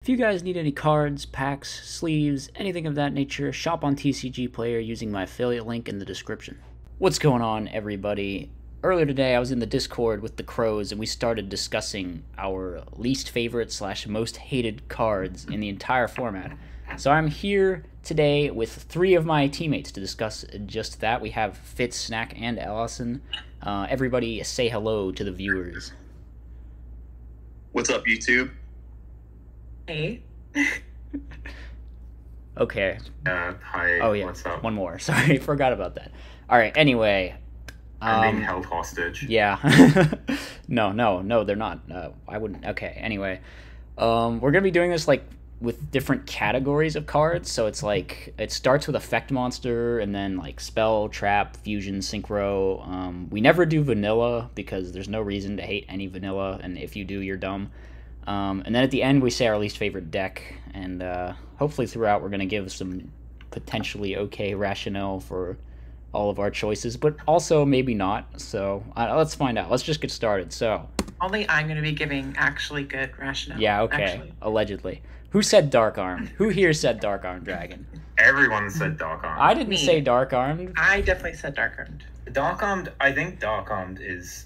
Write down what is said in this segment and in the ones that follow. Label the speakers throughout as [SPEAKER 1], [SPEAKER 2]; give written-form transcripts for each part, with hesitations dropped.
[SPEAKER 1] If you guys need any cards, packs, sleeves, anything of that nature, shop on TCG Player using my affiliate link in the description. What's going on, everybody? Earlier today, I was in the Discord with the Crows, and we started discussing our least favorite / most hated cards in the entire format. So I'm here today with 3 of my teammates to discuss just that. We have Fitz, Snack, and Allison. Everybody say hello to the viewers.
[SPEAKER 2] What's up, YouTube?
[SPEAKER 3] Hey.
[SPEAKER 1] Okay.
[SPEAKER 2] Hi.
[SPEAKER 1] Oh yeah.
[SPEAKER 2] What's up?
[SPEAKER 1] One more. Sorry, forgot about that. All right. Anyway.
[SPEAKER 2] I'm being held hostage.
[SPEAKER 1] Yeah. No, they're not. I wouldn't. Okay. Anyway, we're gonna be doing this like with different categories of cards. So it's like it starts with effect monster, and then like spell, trap, fusion, synchro. We never do vanilla because there's no reason to hate any vanilla, and if you do, you're dumb. And then at the end, we say our least favorite deck, and hopefully throughout, we're gonna give some potentially okay rationale for all of our choices, but also maybe not. So let's find out. Let's just get started. So
[SPEAKER 3] Only I'm going to be giving actually good rationale.
[SPEAKER 1] yeah, okay.
[SPEAKER 3] Actually.
[SPEAKER 1] Allegedly. Who said Dark Armed? Who here said Dark Armed Dragon?
[SPEAKER 2] Everyone said Dark Armed.
[SPEAKER 1] I didn't
[SPEAKER 3] Me.
[SPEAKER 1] say Dark Armed.
[SPEAKER 3] I definitely said Dark Armed.
[SPEAKER 2] Dark Armed, I think Dark Armed is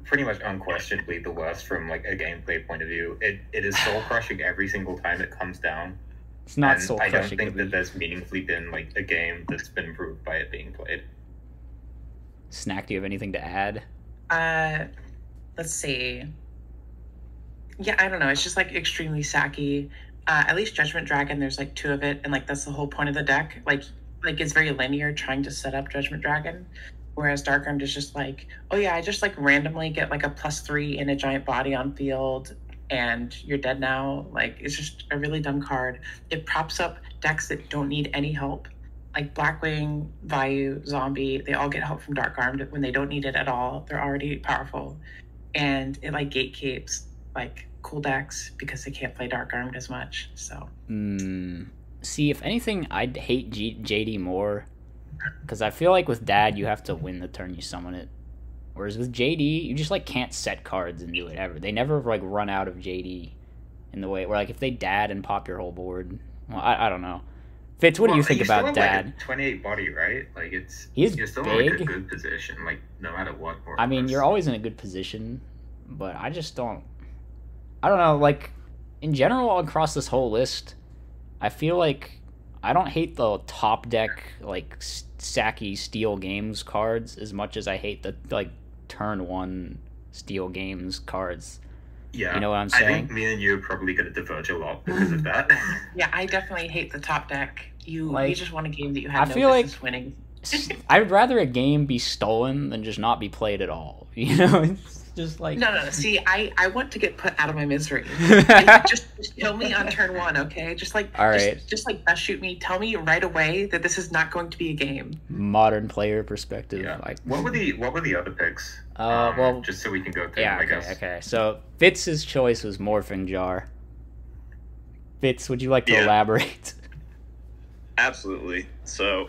[SPEAKER 2] pretty much unquestionably the worst from like a gameplay point of view. It is soul crushing every single time it comes down.
[SPEAKER 1] It's not
[SPEAKER 2] And
[SPEAKER 1] soul
[SPEAKER 2] I don't
[SPEAKER 1] crushing.
[SPEAKER 2] think that there's meaningfully been like a game that's been improved by it being played.
[SPEAKER 1] Snack, do you have anything to add?
[SPEAKER 3] Let's see. Yeah, I don't know. It's just like extremely sacky. At least Judgment Dragon, there's like 2 of it, and like that's the whole point of the deck. Like it's very linear trying to set up Judgment Dragon. Whereas Dark Armed is just like, oh yeah, I just like randomly get like a +3 in a giant body on field, and you're dead now. Like, it's just a really dumb card. It props up decks that don't need any help. Like Blackwing, Vayu, Zombie, they all get help from Dark Armed when they don't need it at all. They're already powerful. And it like gatekeeps like cool decks because they can't play Dark Armed as much. So
[SPEAKER 1] See, if anything, I'd hate JD more, because I feel like with Dad, you have to win the turn you summon it. Whereas with JD, you just like can't set cards and do it ever. They never like run out of JD in the way where like if they Dad and pop your whole board. Well, I don't know. Fitz, what do you think about
[SPEAKER 2] still
[SPEAKER 1] Dad?
[SPEAKER 2] Like a 28 body, right? Like you're still
[SPEAKER 1] big.
[SPEAKER 2] in like a good position, like no matter what.
[SPEAKER 1] I mean, you're always in a good position, but I just don't. I don't know. Like in general, across this whole list, I feel like I don't hate the top deck like sacky Steel Games cards as much as I hate the like turn 1 Steel Games cards.
[SPEAKER 2] Yeah,
[SPEAKER 1] you know what I'm saying?
[SPEAKER 2] I think me and you are probably going to diverge a lot because of that.
[SPEAKER 3] yeah, I definitely hate the top deck. You just want a game that you
[SPEAKER 1] I
[SPEAKER 3] have
[SPEAKER 1] feel
[SPEAKER 3] no business
[SPEAKER 1] like
[SPEAKER 3] winning.
[SPEAKER 1] I'd rather a game be stolen than just not be played at all. You know, it's just like
[SPEAKER 3] No. See, I want to get put out of my misery. just kill me on turn 1, okay? Just like
[SPEAKER 1] all right,
[SPEAKER 3] just like best shoot me. Tell me right away that this is not going to be a game.
[SPEAKER 1] Modern player perspective.
[SPEAKER 2] Yeah.
[SPEAKER 1] Like,
[SPEAKER 2] what were the other picks?
[SPEAKER 1] Well,
[SPEAKER 2] just so we can go through.
[SPEAKER 1] Yeah.
[SPEAKER 2] I guess.
[SPEAKER 1] Okay. So Fitz's choice was Morphing Jar. Fitz, would you like to elaborate?
[SPEAKER 4] Absolutely. So,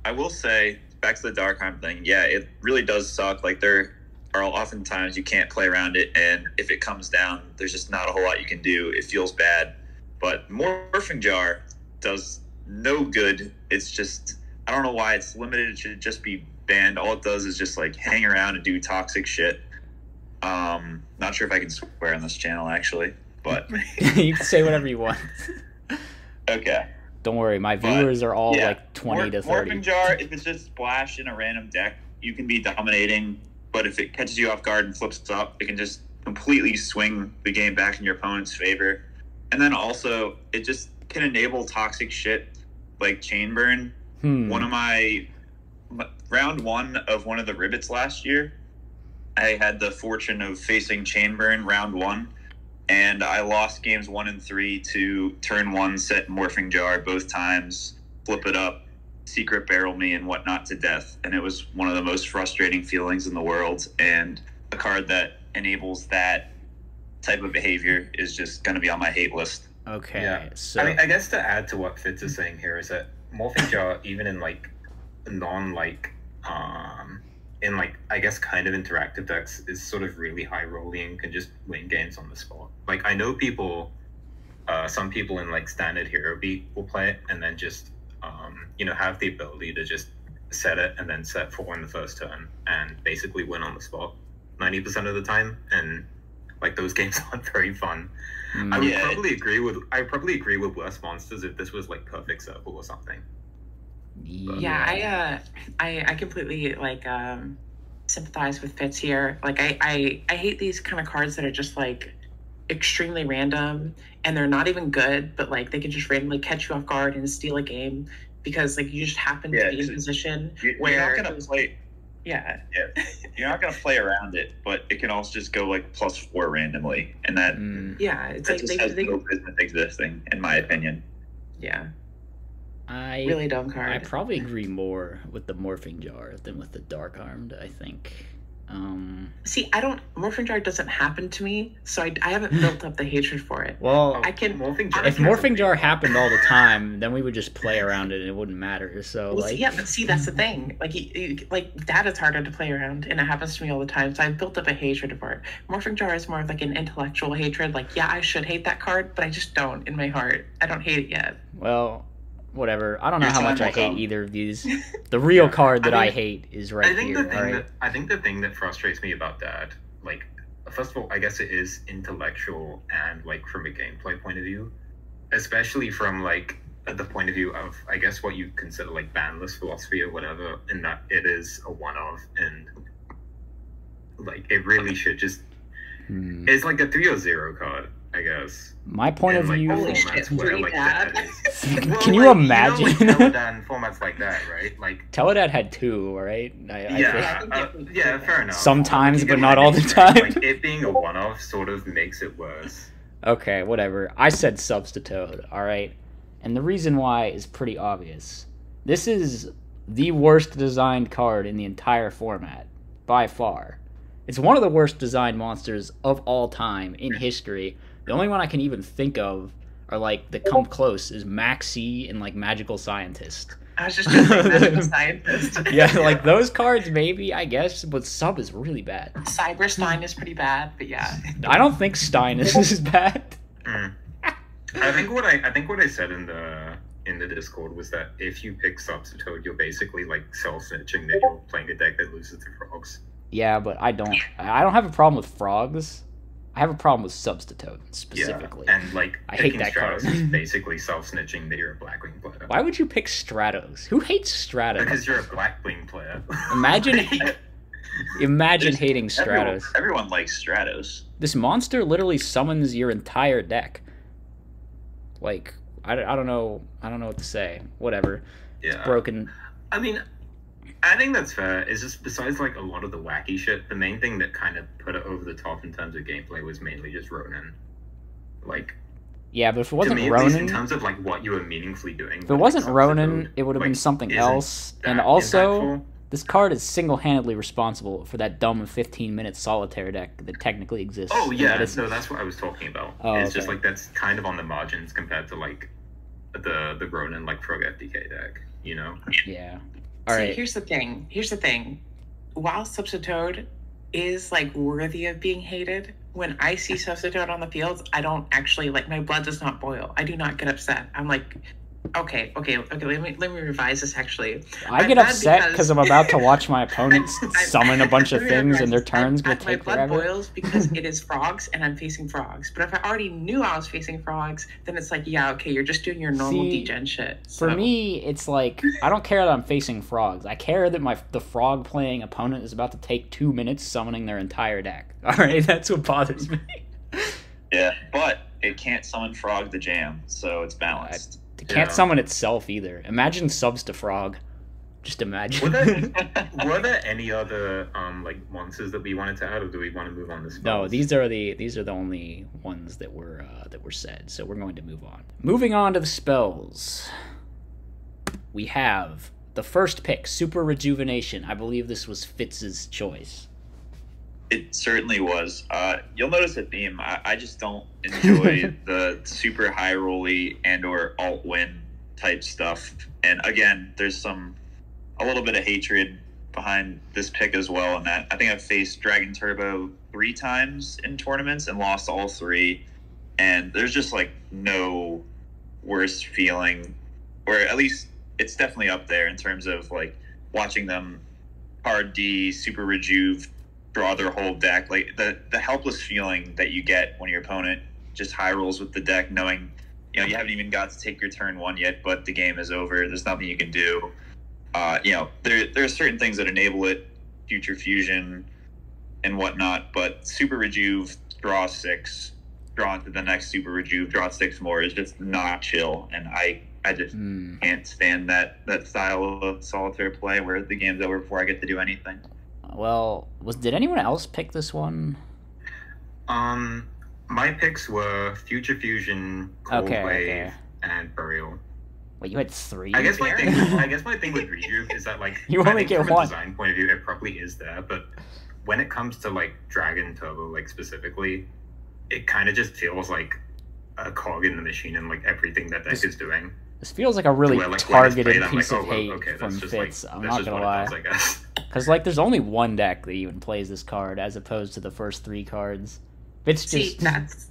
[SPEAKER 4] I will say, back to the Dark Arm thing, yeah, it really does suck. Like, there are oftentimes you can't play around it, and if it comes down, there's just not a whole lot you can do. It feels bad. But Morphing Jar does no good. It's just, I don't know why it's limited. It should just be banned. All it does is just, like, hang around and do toxic shit. Not sure if I can swear on this channel, actually, but...
[SPEAKER 1] You can say whatever you want.
[SPEAKER 4] Okay.
[SPEAKER 1] Don't worry, my viewers are all like 20 to 30.
[SPEAKER 4] Morphing Jar, if it's just splash in a random deck, you can be dominating, but if it catches you off guard and flips up, it can just completely swing the game back in your opponent's favor. And then also, it just can enable toxic shit like Chain Burn. One of my... Round 1 of one of the Ribbits last year, I had the fortune of facing Chain Burn round 1, and I lost games 1 and 3 to turn 1 set Morphing Jar both times, flip it up, secret barrel me and whatnot to death. And it was one of the most frustrating feelings in the world. And a card that enables that type of behavior is just going to be on my hate list.
[SPEAKER 1] Okay.
[SPEAKER 2] Yeah.
[SPEAKER 1] So
[SPEAKER 2] I mean, I guess to add to what Fitz is saying here is that Morphing Jar, even in like non like in like I guess kind of interactive decks, is sort of really high rolling and can just win games on the spot. Like I know people some people in like standard hero beat will play it and then just have the ability to just set it and then set 4 in the first turn and basically win on the spot 90% of the time. And like those games aren't very fun. I would probably agree with worse monsters if this was like Perfect Circle or something.
[SPEAKER 3] Yeah, I completely like sympathize with Fitz here. Like I hate these kind of cards that are just like extremely random and they're not even good, but like they can just randomly catch you off guard and steal a game because like you just happen to be in a position where
[SPEAKER 4] you're not gonna play.
[SPEAKER 3] Yeah,
[SPEAKER 4] you're not gonna play around it, but it can also just go like +4 randomly, and that
[SPEAKER 3] it's
[SPEAKER 4] that
[SPEAKER 3] like
[SPEAKER 4] just has no business existing, in my opinion.
[SPEAKER 3] Yeah.
[SPEAKER 1] I
[SPEAKER 3] really dumb card.
[SPEAKER 1] I probably agree more with the Morphing Jar than with the Dark Armed, I think.
[SPEAKER 3] See, Morphing Jar doesn't happen to me, so I haven't built up the hatred for it.
[SPEAKER 1] Well,
[SPEAKER 3] I can.
[SPEAKER 1] If Morphing Jar happened all the time, then we would just play around it and it wouldn't matter. So,
[SPEAKER 3] but see, that's the thing. Like, that is harder to play around, and it happens to me all the time. So I've built up a hatred for it. Morphing Jar is more of like an intellectual hatred. Like, yeah, I should hate that card, but I just don't in my heart. I don't hate it yet.
[SPEAKER 1] Well, whatever. I don't know how much I hate either of these. The real card that I hate is right here.
[SPEAKER 2] I think the thing that frustrates me about that, like, first of all, I guess it is intellectual and like from a gameplay point of view, especially from like the point of view of, I guess, what you consider like bandless philosophy or whatever, in that it is a one-off and like it really should just. It's like a 3 or 0 card, I guess.
[SPEAKER 1] My point of view.
[SPEAKER 3] Holy shit, really bad.
[SPEAKER 1] Can you imagine?
[SPEAKER 2] Teledan formats like that, right? Like
[SPEAKER 1] Teledad had 2, right?
[SPEAKER 2] Fair enough.
[SPEAKER 1] Sometimes, but not all the time.
[SPEAKER 2] Like it being a one-off sort of makes it worse.
[SPEAKER 1] Okay, whatever. I said Substitute, all right? And the reason why is pretty obvious. This is the worst designed card in the entire format, by far. It's one of the worst designed monsters of all time in history. The only one I can even think of are like that come close is Maxi and like Magical Scientist.
[SPEAKER 3] I was just gonna say Magical Scientist.
[SPEAKER 1] Yeah, like those cards maybe, I guess, but Sub is really bad.
[SPEAKER 3] Cyber Stein is pretty bad, but yeah.
[SPEAKER 1] I don't think Stein is as bad.
[SPEAKER 2] I think what I said in the Discord was that if you pick Substitute, you're basically like self-snitching that you're playing a deck that loses to frogs.
[SPEAKER 1] Yeah, but I don't have a problem with frogs. I have a problem with Substitute specifically.
[SPEAKER 2] Yeah, and like
[SPEAKER 1] I hate that
[SPEAKER 2] Stratos
[SPEAKER 1] card.
[SPEAKER 2] is basically self-snitching that you're a Blackwing player.
[SPEAKER 1] Why would you pick Stratos? Who hates Stratos?
[SPEAKER 2] Because you're a Blackwing player.
[SPEAKER 1] Imagine hating Stratos.
[SPEAKER 4] Everyone likes Stratos.
[SPEAKER 1] This monster literally summons your entire deck. Like, I don't know what to say. Whatever.
[SPEAKER 2] Yeah.
[SPEAKER 1] It's broken.
[SPEAKER 2] I mean, I think that's fair. It's just, besides like a lot of the wacky shit, the main thing that kind of put it over the top in terms of gameplay was mainly just Ronin. Like,
[SPEAKER 1] yeah, but if it wasn't
[SPEAKER 2] to me,
[SPEAKER 1] Ronin,
[SPEAKER 2] at least in terms of like what you were meaningfully doing.
[SPEAKER 1] If it wasn't Ronin, it would have been something else. And also,
[SPEAKER 2] impactful.
[SPEAKER 1] This card is single-handedly responsible for that dumb 15-minute solitaire deck that technically exists.
[SPEAKER 2] Oh yeah, so that's what I was talking about.
[SPEAKER 1] Oh,
[SPEAKER 2] it's
[SPEAKER 1] okay.
[SPEAKER 2] just like that's kind of on the margins compared to like the Ronin like Frog FDK deck, you know?
[SPEAKER 1] Yeah. All right.
[SPEAKER 3] Here's the thing. While Substitute is like worthy of being hated, when I see Substitute on the field, I don't actually like, my blood does not boil. I do not get upset. I'm like, okay. Let me revise this. Actually,
[SPEAKER 1] I get upset because I'm about to watch my opponents summon a bunch of things, and their turns will take forever.
[SPEAKER 3] My blood boils because it is frogs, and I'm facing frogs. But if I already knew I was facing frogs, then it's like, yeah, okay, you're just doing your normal degen shit. So.
[SPEAKER 1] For me, it's like I don't care that I'm facing frogs. I care that the frog playing opponent is about to take 2 minutes summoning their entire deck. All right, that's what bothers me.
[SPEAKER 4] Yeah, but it can't summon frog the jam, so it's balanced.
[SPEAKER 1] It can't summon itself either. Imagine subs to frog. Just imagine.
[SPEAKER 2] Were there any other like monsters that we wanted to add, or do we want to move on to spells?
[SPEAKER 1] No, these are the only ones that were said. So we're going to move on. Moving on to the spells. We have the first pick, Super Rejuvenation. I believe this was Fitz's choice.
[SPEAKER 4] It certainly was. You'll notice a theme. I just don't enjoy the super high rolly and or alt win type stuff. And again, there's a little bit of hatred behind this pick as well. And that I think I've faced Dragon Turbo 3 times in tournaments and lost all 3. and there's just like no worse feeling, or at least it's definitely up there in terms of like watching them hard D, super rejuve, draw their whole deck. Like the helpless feeling that you get when your opponent just high rolls with the deck, knowing you haven't even got to take your turn one yet, but the game is over. There's nothing you can do. There are certain things that enable it, Future Fusion and whatnot, but Super Rejuve, draw 6, draw into the next Super Rejuve, draw 6 more is just not chill, and I just can't stand that style of solitaire play where the game's over before I get to do anything.
[SPEAKER 1] Well, did anyone else pick this one?
[SPEAKER 2] My picks were Future Fusion, Cold Wave, and Burial.
[SPEAKER 1] Wait, you had 3?
[SPEAKER 2] I guess my thing with Rejuve is that like
[SPEAKER 1] you only get
[SPEAKER 2] from
[SPEAKER 1] one.
[SPEAKER 2] a design point of view, it probably is there, but when it comes to like Dragon Turbo, like specifically, it kind of just feels like a cog in the machine and like everything that deck is doing.
[SPEAKER 1] This feels like a really
[SPEAKER 2] where, like,
[SPEAKER 1] targeted
[SPEAKER 2] played,
[SPEAKER 1] piece
[SPEAKER 2] like,
[SPEAKER 1] of hate from Fitz. I'm not gonna lie.
[SPEAKER 2] I guess.
[SPEAKER 1] Because like, there's only one deck that even plays this card, as opposed to the first 3 cards. Fitz just
[SPEAKER 3] that's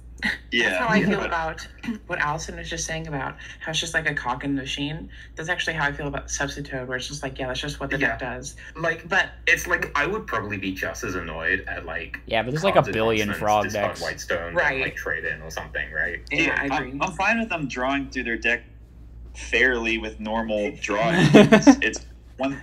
[SPEAKER 3] how I feel about what Allison was just saying about how it's just like a cog in the machine. That's actually how I feel about Substitute, where it's just like, that's just what the deck does.
[SPEAKER 2] Like, but it's like I would probably be just as annoyed at like
[SPEAKER 1] but there's like a billion frog decks,
[SPEAKER 2] Whitestone, right? And, like trade in or something, right?
[SPEAKER 3] Yeah, I agree.
[SPEAKER 4] I'm fine with them drawing through their deck fairly with normal drawing. it's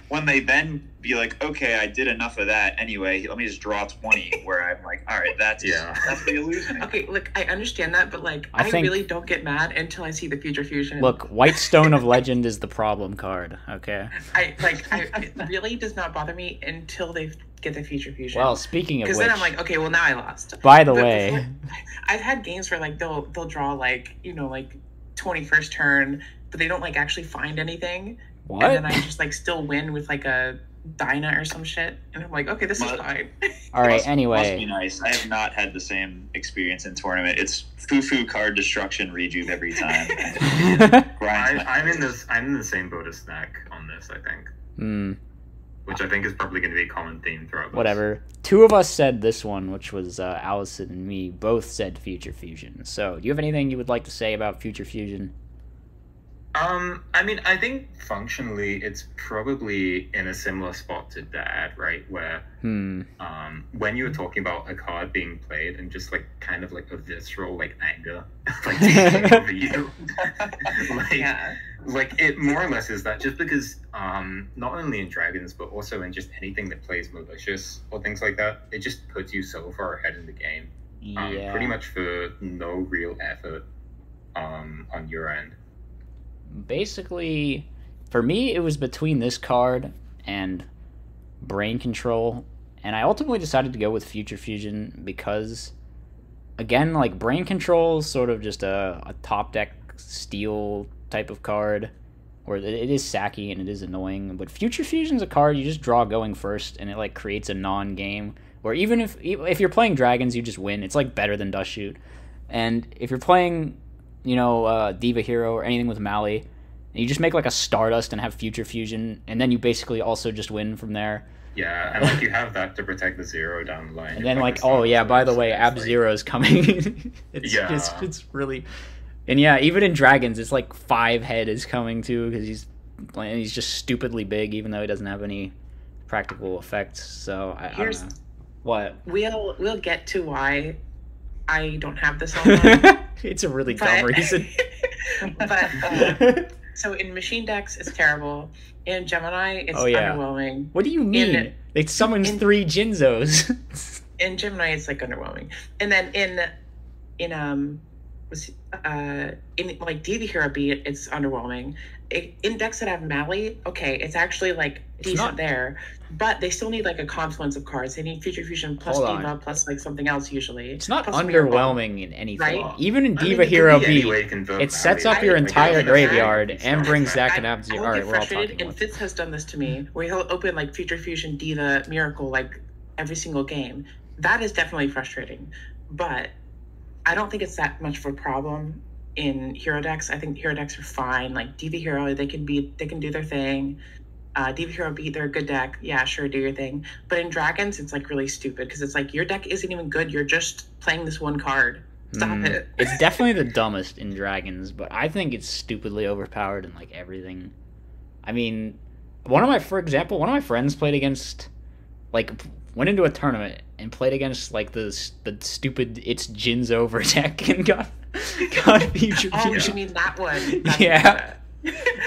[SPEAKER 4] when they then be like, okay, I did enough of that anyway, let me just draw 20, where I'm like, all right, that's where you lose me.
[SPEAKER 3] Okay, look, I understand that, but like, I really don't get mad until I see the Future Fusion.
[SPEAKER 1] Look, Whitestone of Legend is the problem card, okay?
[SPEAKER 3] It really does not bother me until they get the Future Fusion.
[SPEAKER 1] Well, speaking of which...
[SPEAKER 3] Because then I'm like, okay, well, now I lost.
[SPEAKER 1] By the way...
[SPEAKER 3] I've had games where like they'll draw like, like 21st turn, but they don't like actually find anything.
[SPEAKER 1] What?
[SPEAKER 3] And then I just like still win with like a Dyna or some shit, and I'm like, okay, this is fine.
[SPEAKER 1] All right, anyway.
[SPEAKER 4] Must be nice. I have not had the same experience in tournament. It's foo card destruction Rejuve every time.
[SPEAKER 2] I'm in the same boat as Snack on this, I think. Which I think is probably going to be a common theme throughout this.
[SPEAKER 1] Whatever. 2 of us said this one, which was Allison and me. Both said Future Fusion. So, do you have anything you would like to say about Future Fusion?
[SPEAKER 2] I mean, I think functionally it's probably in a similar spot to Dad, right? Where when you were talking about a card being played and just like kind of like a visceral like anger like taking over you, like it more or less is that, just because not only in Dragons but also in just anything that plays malicious or things like that, it just puts you so far ahead in the game, pretty much for no real effort on your end.
[SPEAKER 1] Basically, for me, it was between this card and Brain Control, and I ultimately decided to go with Future Fusion because, again, like, Brain Control is sort of just a top deck steal type of card, where it is sacky and it is annoying, but Future Fusion's a card you just draw going first, and it, like, creates a non-game, where even if you're playing Dragons, you just win. It's, like, better than Dust Shoot. And if you're playing... Diva Hero or anything with Mali, and you just make like a Stardust and have Future Fusion, and then you basically also just win from there.
[SPEAKER 2] Yeah, and like you have that to protect the 0 down the line.
[SPEAKER 1] And then like, oh yeah, by the way, Ab-Zero is coming. It's really, and yeah, even in Dragons, it's like 5 head is coming too, because he's just stupidly big, even though he doesn't have any practical effects. So I don't know. What?
[SPEAKER 3] We'll get to why I don't have this on.
[SPEAKER 1] It's a really dumb reason.
[SPEAKER 3] But so in Machine decks, it's terrible. In Gemini, it's underwhelming.
[SPEAKER 1] What do you mean? It summons 3 Jinzos.
[SPEAKER 3] In Gemini, it's like underwhelming. And then in like Diva Hero Beat, it's underwhelming. In decks that have Mali, okay, it's actually like decent there, but they still need like a confluence of cards. They need Future Fusion plus Diva plus like something else usually.
[SPEAKER 1] It's not underwhelming in anything. Right? Even in Diva Hero Beat, it sets up your entire graveyard and brings Zack and Ab-Zero. All right, we're all talking.
[SPEAKER 3] And Fitz has done this to me, where he'll open like Future Fusion, Diva, Miracle like every single game. That is definitely frustrating, but I don't think it's that much of a problem in hero decks. I think hero decks are fine. Like Diva Hero, they can do their thing. Diva Hero Beat, they're a good deck. Yeah, sure, do your thing. But in Dragons, it's like really stupid because it's like your deck isn't even good. You're just playing this one card. Stop it.
[SPEAKER 1] It's definitely the dumbest in Dragons, but I think it's stupidly overpowered in like everything. I mean, for example, one of my friends played against, like, went into a tournament and played against like the stupid It's Jin's Over deck and got future
[SPEAKER 3] Oh,
[SPEAKER 1] fusion.
[SPEAKER 3] you mean that one?
[SPEAKER 1] Yeah.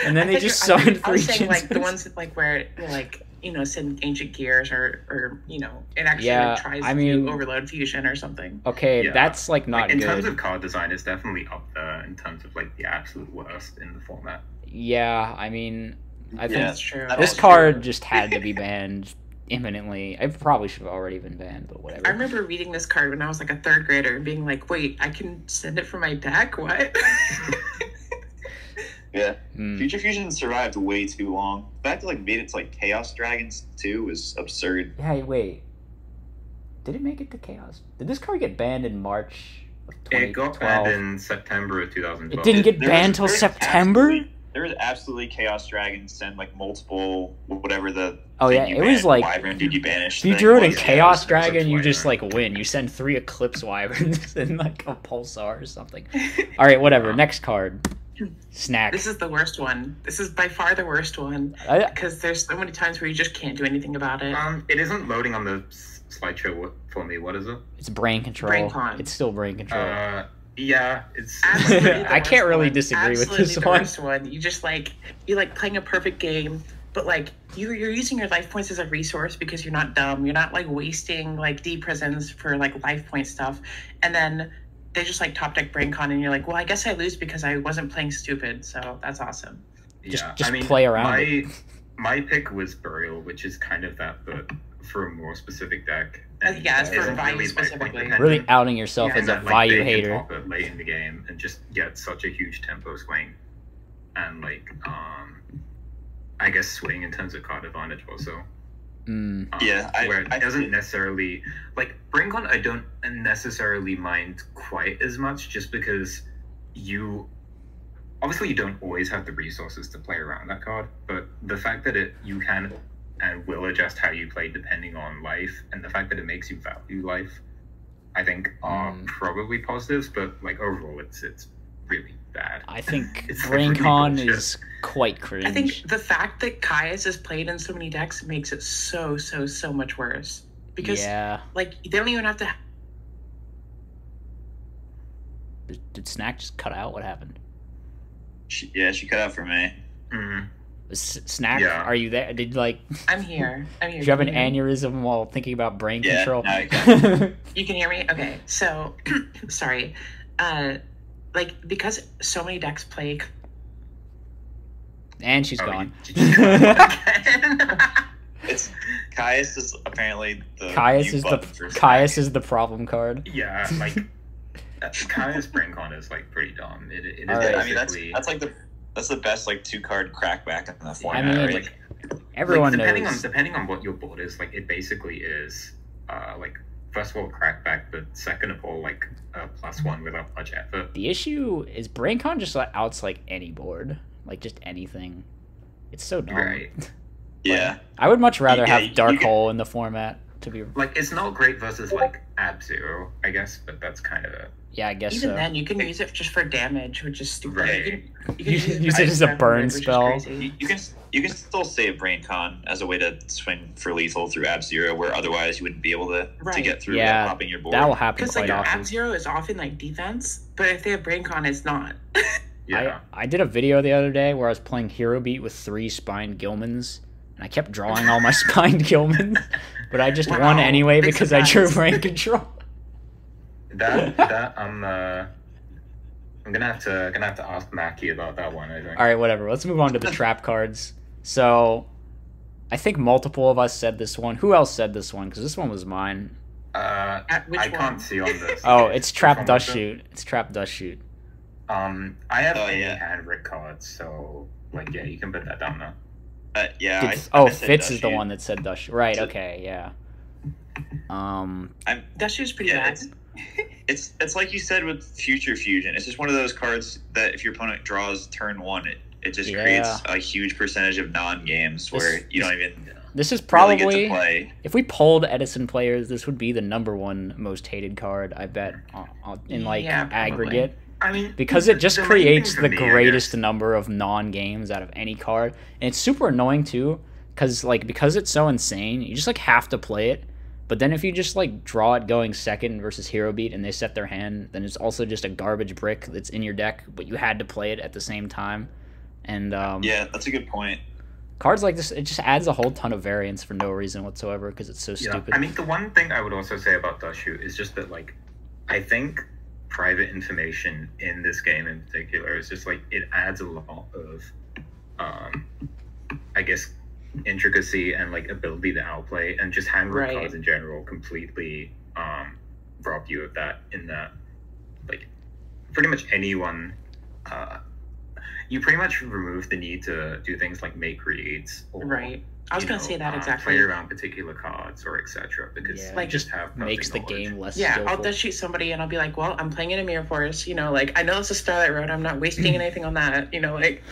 [SPEAKER 1] And then they just summoned
[SPEAKER 3] I was
[SPEAKER 1] three
[SPEAKER 3] saying like the
[SPEAKER 1] Jinzos.
[SPEAKER 3] ones that, like where like send ancient gears or it actually
[SPEAKER 1] Yeah,
[SPEAKER 3] like, tries
[SPEAKER 1] I mean-
[SPEAKER 3] to overload fusion or something.
[SPEAKER 1] Okay,
[SPEAKER 2] Yeah.
[SPEAKER 1] that's like not
[SPEAKER 2] in
[SPEAKER 1] good.
[SPEAKER 2] terms of card design, it's definitely up there in terms of like the absolute worst in the format.
[SPEAKER 1] Yeah, I mean, I think
[SPEAKER 3] That's true.
[SPEAKER 4] That
[SPEAKER 1] this
[SPEAKER 4] is
[SPEAKER 1] card
[SPEAKER 4] true.
[SPEAKER 1] just had to be banned imminently. It probably should have already been banned, but whatever.
[SPEAKER 3] I remember reading this card when I was like a third grader and being like, "Wait, I can send it from my deck? What?"
[SPEAKER 4] Yeah.
[SPEAKER 1] Hmm.
[SPEAKER 4] Future Fusion survived way too long. The fact that like made it to like Chaos Dragons too was absurd.
[SPEAKER 1] Hey, wait. Did it make it to Chaos? Did this card get banned in March of
[SPEAKER 2] It got
[SPEAKER 1] 2012?
[SPEAKER 2] banned in September of 2012.
[SPEAKER 1] It didn't get
[SPEAKER 4] There
[SPEAKER 1] banned
[SPEAKER 4] was-
[SPEAKER 1] till
[SPEAKER 4] there was
[SPEAKER 1] September?
[SPEAKER 4] There was absolutely Chaos Dragons send like multiple whatever the
[SPEAKER 1] Oh,
[SPEAKER 4] thing
[SPEAKER 1] yeah,
[SPEAKER 4] you
[SPEAKER 1] it was
[SPEAKER 4] banned,
[SPEAKER 1] like-
[SPEAKER 4] Wyvern did you banish.
[SPEAKER 1] If you
[SPEAKER 4] thing
[SPEAKER 1] drew it in
[SPEAKER 4] was.
[SPEAKER 1] Chaos
[SPEAKER 2] it was
[SPEAKER 1] Dragon, you
[SPEAKER 2] Eclipse
[SPEAKER 1] just like
[SPEAKER 2] Wyvern.
[SPEAKER 1] win. You send 3 Eclipse Wyverns and like a Pulsar or something. Alright, whatever. Next card. Snack.
[SPEAKER 3] This is the worst one. This is by far the worst one
[SPEAKER 1] I-
[SPEAKER 3] because there's so many times where you just can't do anything about it.
[SPEAKER 2] It isn't loading on the slideshow for me. What is it?
[SPEAKER 1] It's brain control.
[SPEAKER 3] BrainCon.
[SPEAKER 1] It's still brain control.
[SPEAKER 2] Yeah, it's
[SPEAKER 3] Absolutely the
[SPEAKER 1] I can't
[SPEAKER 3] worst
[SPEAKER 1] really
[SPEAKER 3] one.
[SPEAKER 1] disagree with
[SPEAKER 3] Absolutely
[SPEAKER 1] this
[SPEAKER 3] the
[SPEAKER 1] one.
[SPEAKER 3] worst one. You just you're like playing a perfect game, but like you're using your life points as a resource because you're not dumb. You're not like wasting like D prisons for like life point stuff, and then they just like top deck BrainCon, and you're like, well, I guess I lose because I wasn't playing stupid. So that's awesome.
[SPEAKER 1] Just-
[SPEAKER 2] yeah.
[SPEAKER 1] just
[SPEAKER 2] I mean,
[SPEAKER 1] play around
[SPEAKER 2] My
[SPEAKER 1] it.
[SPEAKER 2] my pick was Burial, which is kind of that, but for a more specific deck.
[SPEAKER 3] Yeah, it's
[SPEAKER 2] that
[SPEAKER 3] for
[SPEAKER 2] isn't
[SPEAKER 3] value
[SPEAKER 2] really life point
[SPEAKER 3] specifically.
[SPEAKER 2] dependent.
[SPEAKER 1] Really outing yourself
[SPEAKER 2] Yeah,
[SPEAKER 1] as a
[SPEAKER 2] that, like,
[SPEAKER 1] value
[SPEAKER 2] they can
[SPEAKER 1] hater.
[SPEAKER 2] top it late in the game and just get such a huge tempo swing, and like I guess swing in terms of card advantage also.
[SPEAKER 4] Yeah,
[SPEAKER 2] where it
[SPEAKER 4] I
[SPEAKER 2] doesn't
[SPEAKER 4] see.
[SPEAKER 2] necessarily like BrainCon. I don't necessarily mind quite as much, just because you don't always have the resources to play around that card. But the fact that you can and will adjust how you play depending on life, and the fact that it makes you value life, I think are probably positives. But like overall, it's really bad.
[SPEAKER 1] I think
[SPEAKER 2] It's really
[SPEAKER 1] BrainCon
[SPEAKER 2] bullshit.
[SPEAKER 1] is quite cringe.
[SPEAKER 3] I think the fact that Caius is played in so many decks makes it so much worse because
[SPEAKER 1] yeah.
[SPEAKER 3] like they don't even have to.
[SPEAKER 1] Did Snack just cut out? What happened?
[SPEAKER 4] She cut out for me.
[SPEAKER 2] Mhm.
[SPEAKER 1] Snack,
[SPEAKER 2] Yeah.
[SPEAKER 1] are you there? Did
[SPEAKER 3] I'm here.
[SPEAKER 1] did you have an
[SPEAKER 3] Can you hear me?
[SPEAKER 1] aneurysm while thinking about brain
[SPEAKER 4] Yeah,
[SPEAKER 1] control?
[SPEAKER 4] now I
[SPEAKER 3] You can hear me? Okay. So, sorry. Like, because so many decks play.
[SPEAKER 1] And she's
[SPEAKER 2] Oh,
[SPEAKER 1] gone.
[SPEAKER 4] It's Caius is apparently the
[SPEAKER 1] Caius
[SPEAKER 4] mute
[SPEAKER 1] is the
[SPEAKER 4] button for
[SPEAKER 1] Caius
[SPEAKER 4] Snack.
[SPEAKER 1] is the problem card.
[SPEAKER 2] Yeah, like Kaya's BrainCon is like pretty dumb. It is
[SPEAKER 1] All right.
[SPEAKER 4] I mean
[SPEAKER 2] basically
[SPEAKER 4] that's like that's the best like 2-card crackback in the
[SPEAKER 1] I
[SPEAKER 4] format.
[SPEAKER 1] mean,
[SPEAKER 4] right?
[SPEAKER 2] like
[SPEAKER 1] Everyone
[SPEAKER 2] depending
[SPEAKER 1] knows.
[SPEAKER 2] on what your board is, like it basically is like first of all crackback, but second of all like a +1 without much effort.
[SPEAKER 1] The issue is BrainCon just outs like any board, like just anything. It's so dumb.
[SPEAKER 2] Right.
[SPEAKER 4] yeah.
[SPEAKER 1] I would much rather
[SPEAKER 4] Yeah,
[SPEAKER 1] have
[SPEAKER 4] you
[SPEAKER 1] Dark
[SPEAKER 4] can-
[SPEAKER 1] Hole in the format. To be
[SPEAKER 2] Like it's not great versus like Ab Zero, I guess, but that's kind of it.
[SPEAKER 1] yeah, I guess
[SPEAKER 3] Even
[SPEAKER 1] so.
[SPEAKER 3] then, you can use it just for damage, which is stupid.
[SPEAKER 2] Right.
[SPEAKER 3] You can
[SPEAKER 1] Use it as a
[SPEAKER 3] for
[SPEAKER 1] burn
[SPEAKER 3] which is
[SPEAKER 1] spell.
[SPEAKER 3] crazy.
[SPEAKER 4] You can still save BrainCon as a way to swing for lethal through Ab Zero, where otherwise you wouldn't be able to
[SPEAKER 3] Right.
[SPEAKER 4] get through
[SPEAKER 1] Yeah,
[SPEAKER 4] without popping your board.
[SPEAKER 1] That will happen
[SPEAKER 3] Because like
[SPEAKER 1] quite often.
[SPEAKER 3] Ab Zero is often like defense, but if they have BrainCon, it's not.
[SPEAKER 2] Yeah.
[SPEAKER 1] I did a video the other day where I was playing Hero Beat with 3 spined Gilmans, and I kept drawing all my spined Gilmans, but I just won
[SPEAKER 3] Wow,
[SPEAKER 1] anyway
[SPEAKER 3] big
[SPEAKER 1] because I drew
[SPEAKER 3] surprise.
[SPEAKER 1] brain control.
[SPEAKER 2] That I'm gonna have to ask Mackie about that one, I think.
[SPEAKER 1] All right, whatever. Let's move on to the trap cards. So, I think multiple of us said this one. Who else said this one? Because this one was mine.
[SPEAKER 3] Which
[SPEAKER 2] I
[SPEAKER 3] one?
[SPEAKER 2] can't see on this.
[SPEAKER 1] Oh, it's Trap
[SPEAKER 2] Which one
[SPEAKER 1] Dust
[SPEAKER 2] was it?
[SPEAKER 1] Shoot. It's Trap Dust Shoot.
[SPEAKER 2] I have
[SPEAKER 4] Oh,
[SPEAKER 2] any
[SPEAKER 4] yeah.
[SPEAKER 2] handwritten cards, so like yeah, you can put that down now.
[SPEAKER 4] Yeah.
[SPEAKER 1] Oh,
[SPEAKER 4] missed it,
[SPEAKER 1] Fitz
[SPEAKER 4] Dust
[SPEAKER 1] is the
[SPEAKER 4] Shoot.
[SPEAKER 1] one that said Dust Shoot. Right,
[SPEAKER 4] So-
[SPEAKER 1] okay, yeah.
[SPEAKER 3] That shit's pretty
[SPEAKER 4] Yeah,
[SPEAKER 3] bad.
[SPEAKER 4] It's like you said with Future Fusion. It's just one of those cards that if your opponent draws turn 1, it just
[SPEAKER 1] Yeah.
[SPEAKER 4] creates a huge percentage of non-games where you don't even
[SPEAKER 1] This is
[SPEAKER 4] really get
[SPEAKER 1] probably
[SPEAKER 4] to play.
[SPEAKER 1] if we polled Edison players, this would be the #1 most hated card. I bet in like
[SPEAKER 3] Yeah, probably.
[SPEAKER 1] aggregate.
[SPEAKER 2] I mean,
[SPEAKER 1] Because it just
[SPEAKER 2] the main
[SPEAKER 1] creates
[SPEAKER 2] thing
[SPEAKER 1] the
[SPEAKER 2] for me, I
[SPEAKER 1] greatest
[SPEAKER 2] guess-
[SPEAKER 1] number of non-games out of any card. And it's super annoying too, because it's so insane, you just like have to play it. But then if you just like draw it going second versus Hero Beat and they set their hand, then it's also just a garbage brick that's in your deck, but you had to play it at the same time. And
[SPEAKER 4] Yeah, that's a good point.
[SPEAKER 1] cards like this, it just adds a whole ton of variance for no reason whatsoever because it's so
[SPEAKER 2] Yeah,
[SPEAKER 1] stupid.
[SPEAKER 2] I mean, the one thing I would also say about Dust Shoot is just that, like, I think private information in this game in particular is just like it adds a lot of, I guess, intricacy and like ability to outplay, and just handwritten
[SPEAKER 3] Right.
[SPEAKER 2] cards in general completely rob you of that. In that, like, pretty much anyone. You pretty much remove the need to do things like make reads or
[SPEAKER 3] Right. I was
[SPEAKER 2] you
[SPEAKER 3] going
[SPEAKER 2] know,
[SPEAKER 3] to say that exactly.
[SPEAKER 2] play around particular cards or etc. Because
[SPEAKER 1] Yeah.
[SPEAKER 2] you
[SPEAKER 3] Like,
[SPEAKER 2] just have
[SPEAKER 1] Makes the
[SPEAKER 2] perfect knowledge.
[SPEAKER 1] game less
[SPEAKER 3] Yeah, I'll
[SPEAKER 1] skillful.
[SPEAKER 3] dust shoot somebody and I'll be like, well, I'm playing in a Mirror Force, you know, like, I know it's a Starlight Road, I'm not wasting anything on that, you know, like,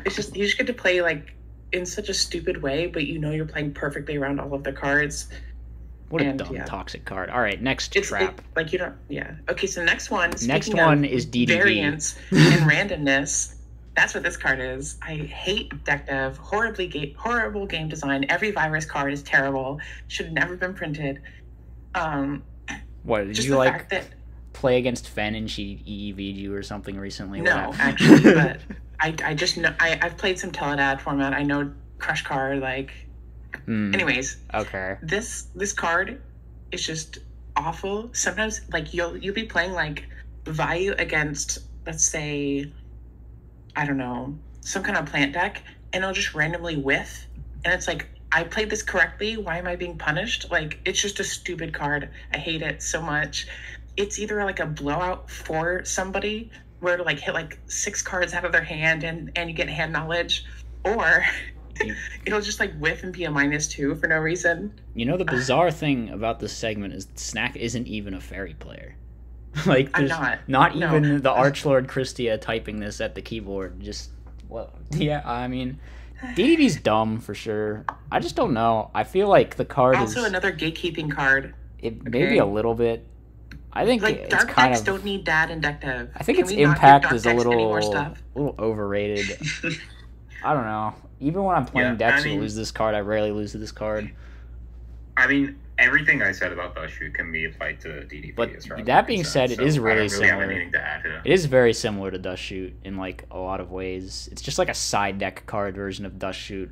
[SPEAKER 3] it's just, you just get to play, like, in such a stupid way, but you know you're playing perfectly around all of the cards.
[SPEAKER 1] What a
[SPEAKER 3] and,
[SPEAKER 1] dumb
[SPEAKER 3] yeah.
[SPEAKER 1] toxic card. All right, next
[SPEAKER 3] It's
[SPEAKER 1] trap.
[SPEAKER 3] like, you don't, yeah. Okay, so next one,
[SPEAKER 1] Next
[SPEAKER 3] speaking
[SPEAKER 1] one
[SPEAKER 3] of
[SPEAKER 1] is DDD.
[SPEAKER 3] variance and randomness, that's what this card is. I hate deck dev, horrible game design. Every virus card is terrible. Should have never been printed.
[SPEAKER 1] What, did
[SPEAKER 3] Just
[SPEAKER 1] you
[SPEAKER 3] the
[SPEAKER 1] like
[SPEAKER 3] fact that
[SPEAKER 1] play against Fen and she EEV'd you or something recently? What
[SPEAKER 3] no,
[SPEAKER 1] happened?
[SPEAKER 3] actually, but I just know I've played some Teledad format. I know Crush Card. Like,
[SPEAKER 1] Hmm,
[SPEAKER 3] anyways,
[SPEAKER 1] okay.
[SPEAKER 3] this card is just awful. Sometimes like you'll be playing like Vayu against, let's say, I don't know, some kind of plant deck, and it'll just randomly whiff, and it's like, I played this correctly. Why am I being punished? Like, it's just a stupid card. I hate it so much. It's either like a blowout for somebody where to like hit like 6 cards out of their hand and you get hand knowledge, or it'll just like whiff and be a -2 for no reason.
[SPEAKER 1] You know, the bizarre thing about this segment is Snack isn't even a fairy player. Like,
[SPEAKER 3] I'm
[SPEAKER 1] there's
[SPEAKER 3] not. No.
[SPEAKER 1] even the Archlord Christia typing this at the keyboard. Just, well, yeah, I mean, DDD's dumb for sure. I just don't know. I feel like the card
[SPEAKER 3] Also,
[SPEAKER 1] is
[SPEAKER 3] another gatekeeping card.
[SPEAKER 1] maybe
[SPEAKER 3] okay.
[SPEAKER 1] a little bit. I think
[SPEAKER 3] Like,
[SPEAKER 1] it's
[SPEAKER 3] dark
[SPEAKER 1] kind
[SPEAKER 3] decks
[SPEAKER 1] of.
[SPEAKER 3] don't need dad and deck dev.
[SPEAKER 1] I think
[SPEAKER 3] Can
[SPEAKER 1] its
[SPEAKER 3] we not give
[SPEAKER 1] impact
[SPEAKER 3] dark
[SPEAKER 1] is a
[SPEAKER 3] decks any more
[SPEAKER 1] little
[SPEAKER 3] stuff?
[SPEAKER 1] overrated. I don't know. Even when I'm playing
[SPEAKER 2] Yeah,
[SPEAKER 1] decks
[SPEAKER 2] I mean-
[SPEAKER 1] that lose this card, I rarely lose to this card.
[SPEAKER 2] I mean, everything I said about Dust Shoot can be applied to DDP
[SPEAKER 1] But
[SPEAKER 2] as far as
[SPEAKER 1] that
[SPEAKER 2] I'm
[SPEAKER 1] being
[SPEAKER 2] concerned,
[SPEAKER 1] said, it is
[SPEAKER 2] so
[SPEAKER 1] really
[SPEAKER 2] I don't really have
[SPEAKER 1] similar.
[SPEAKER 2] anything to add here.
[SPEAKER 1] It is very similar to Dust Shoot in like a lot of ways. It's just like a side deck card version of Dust Shoot.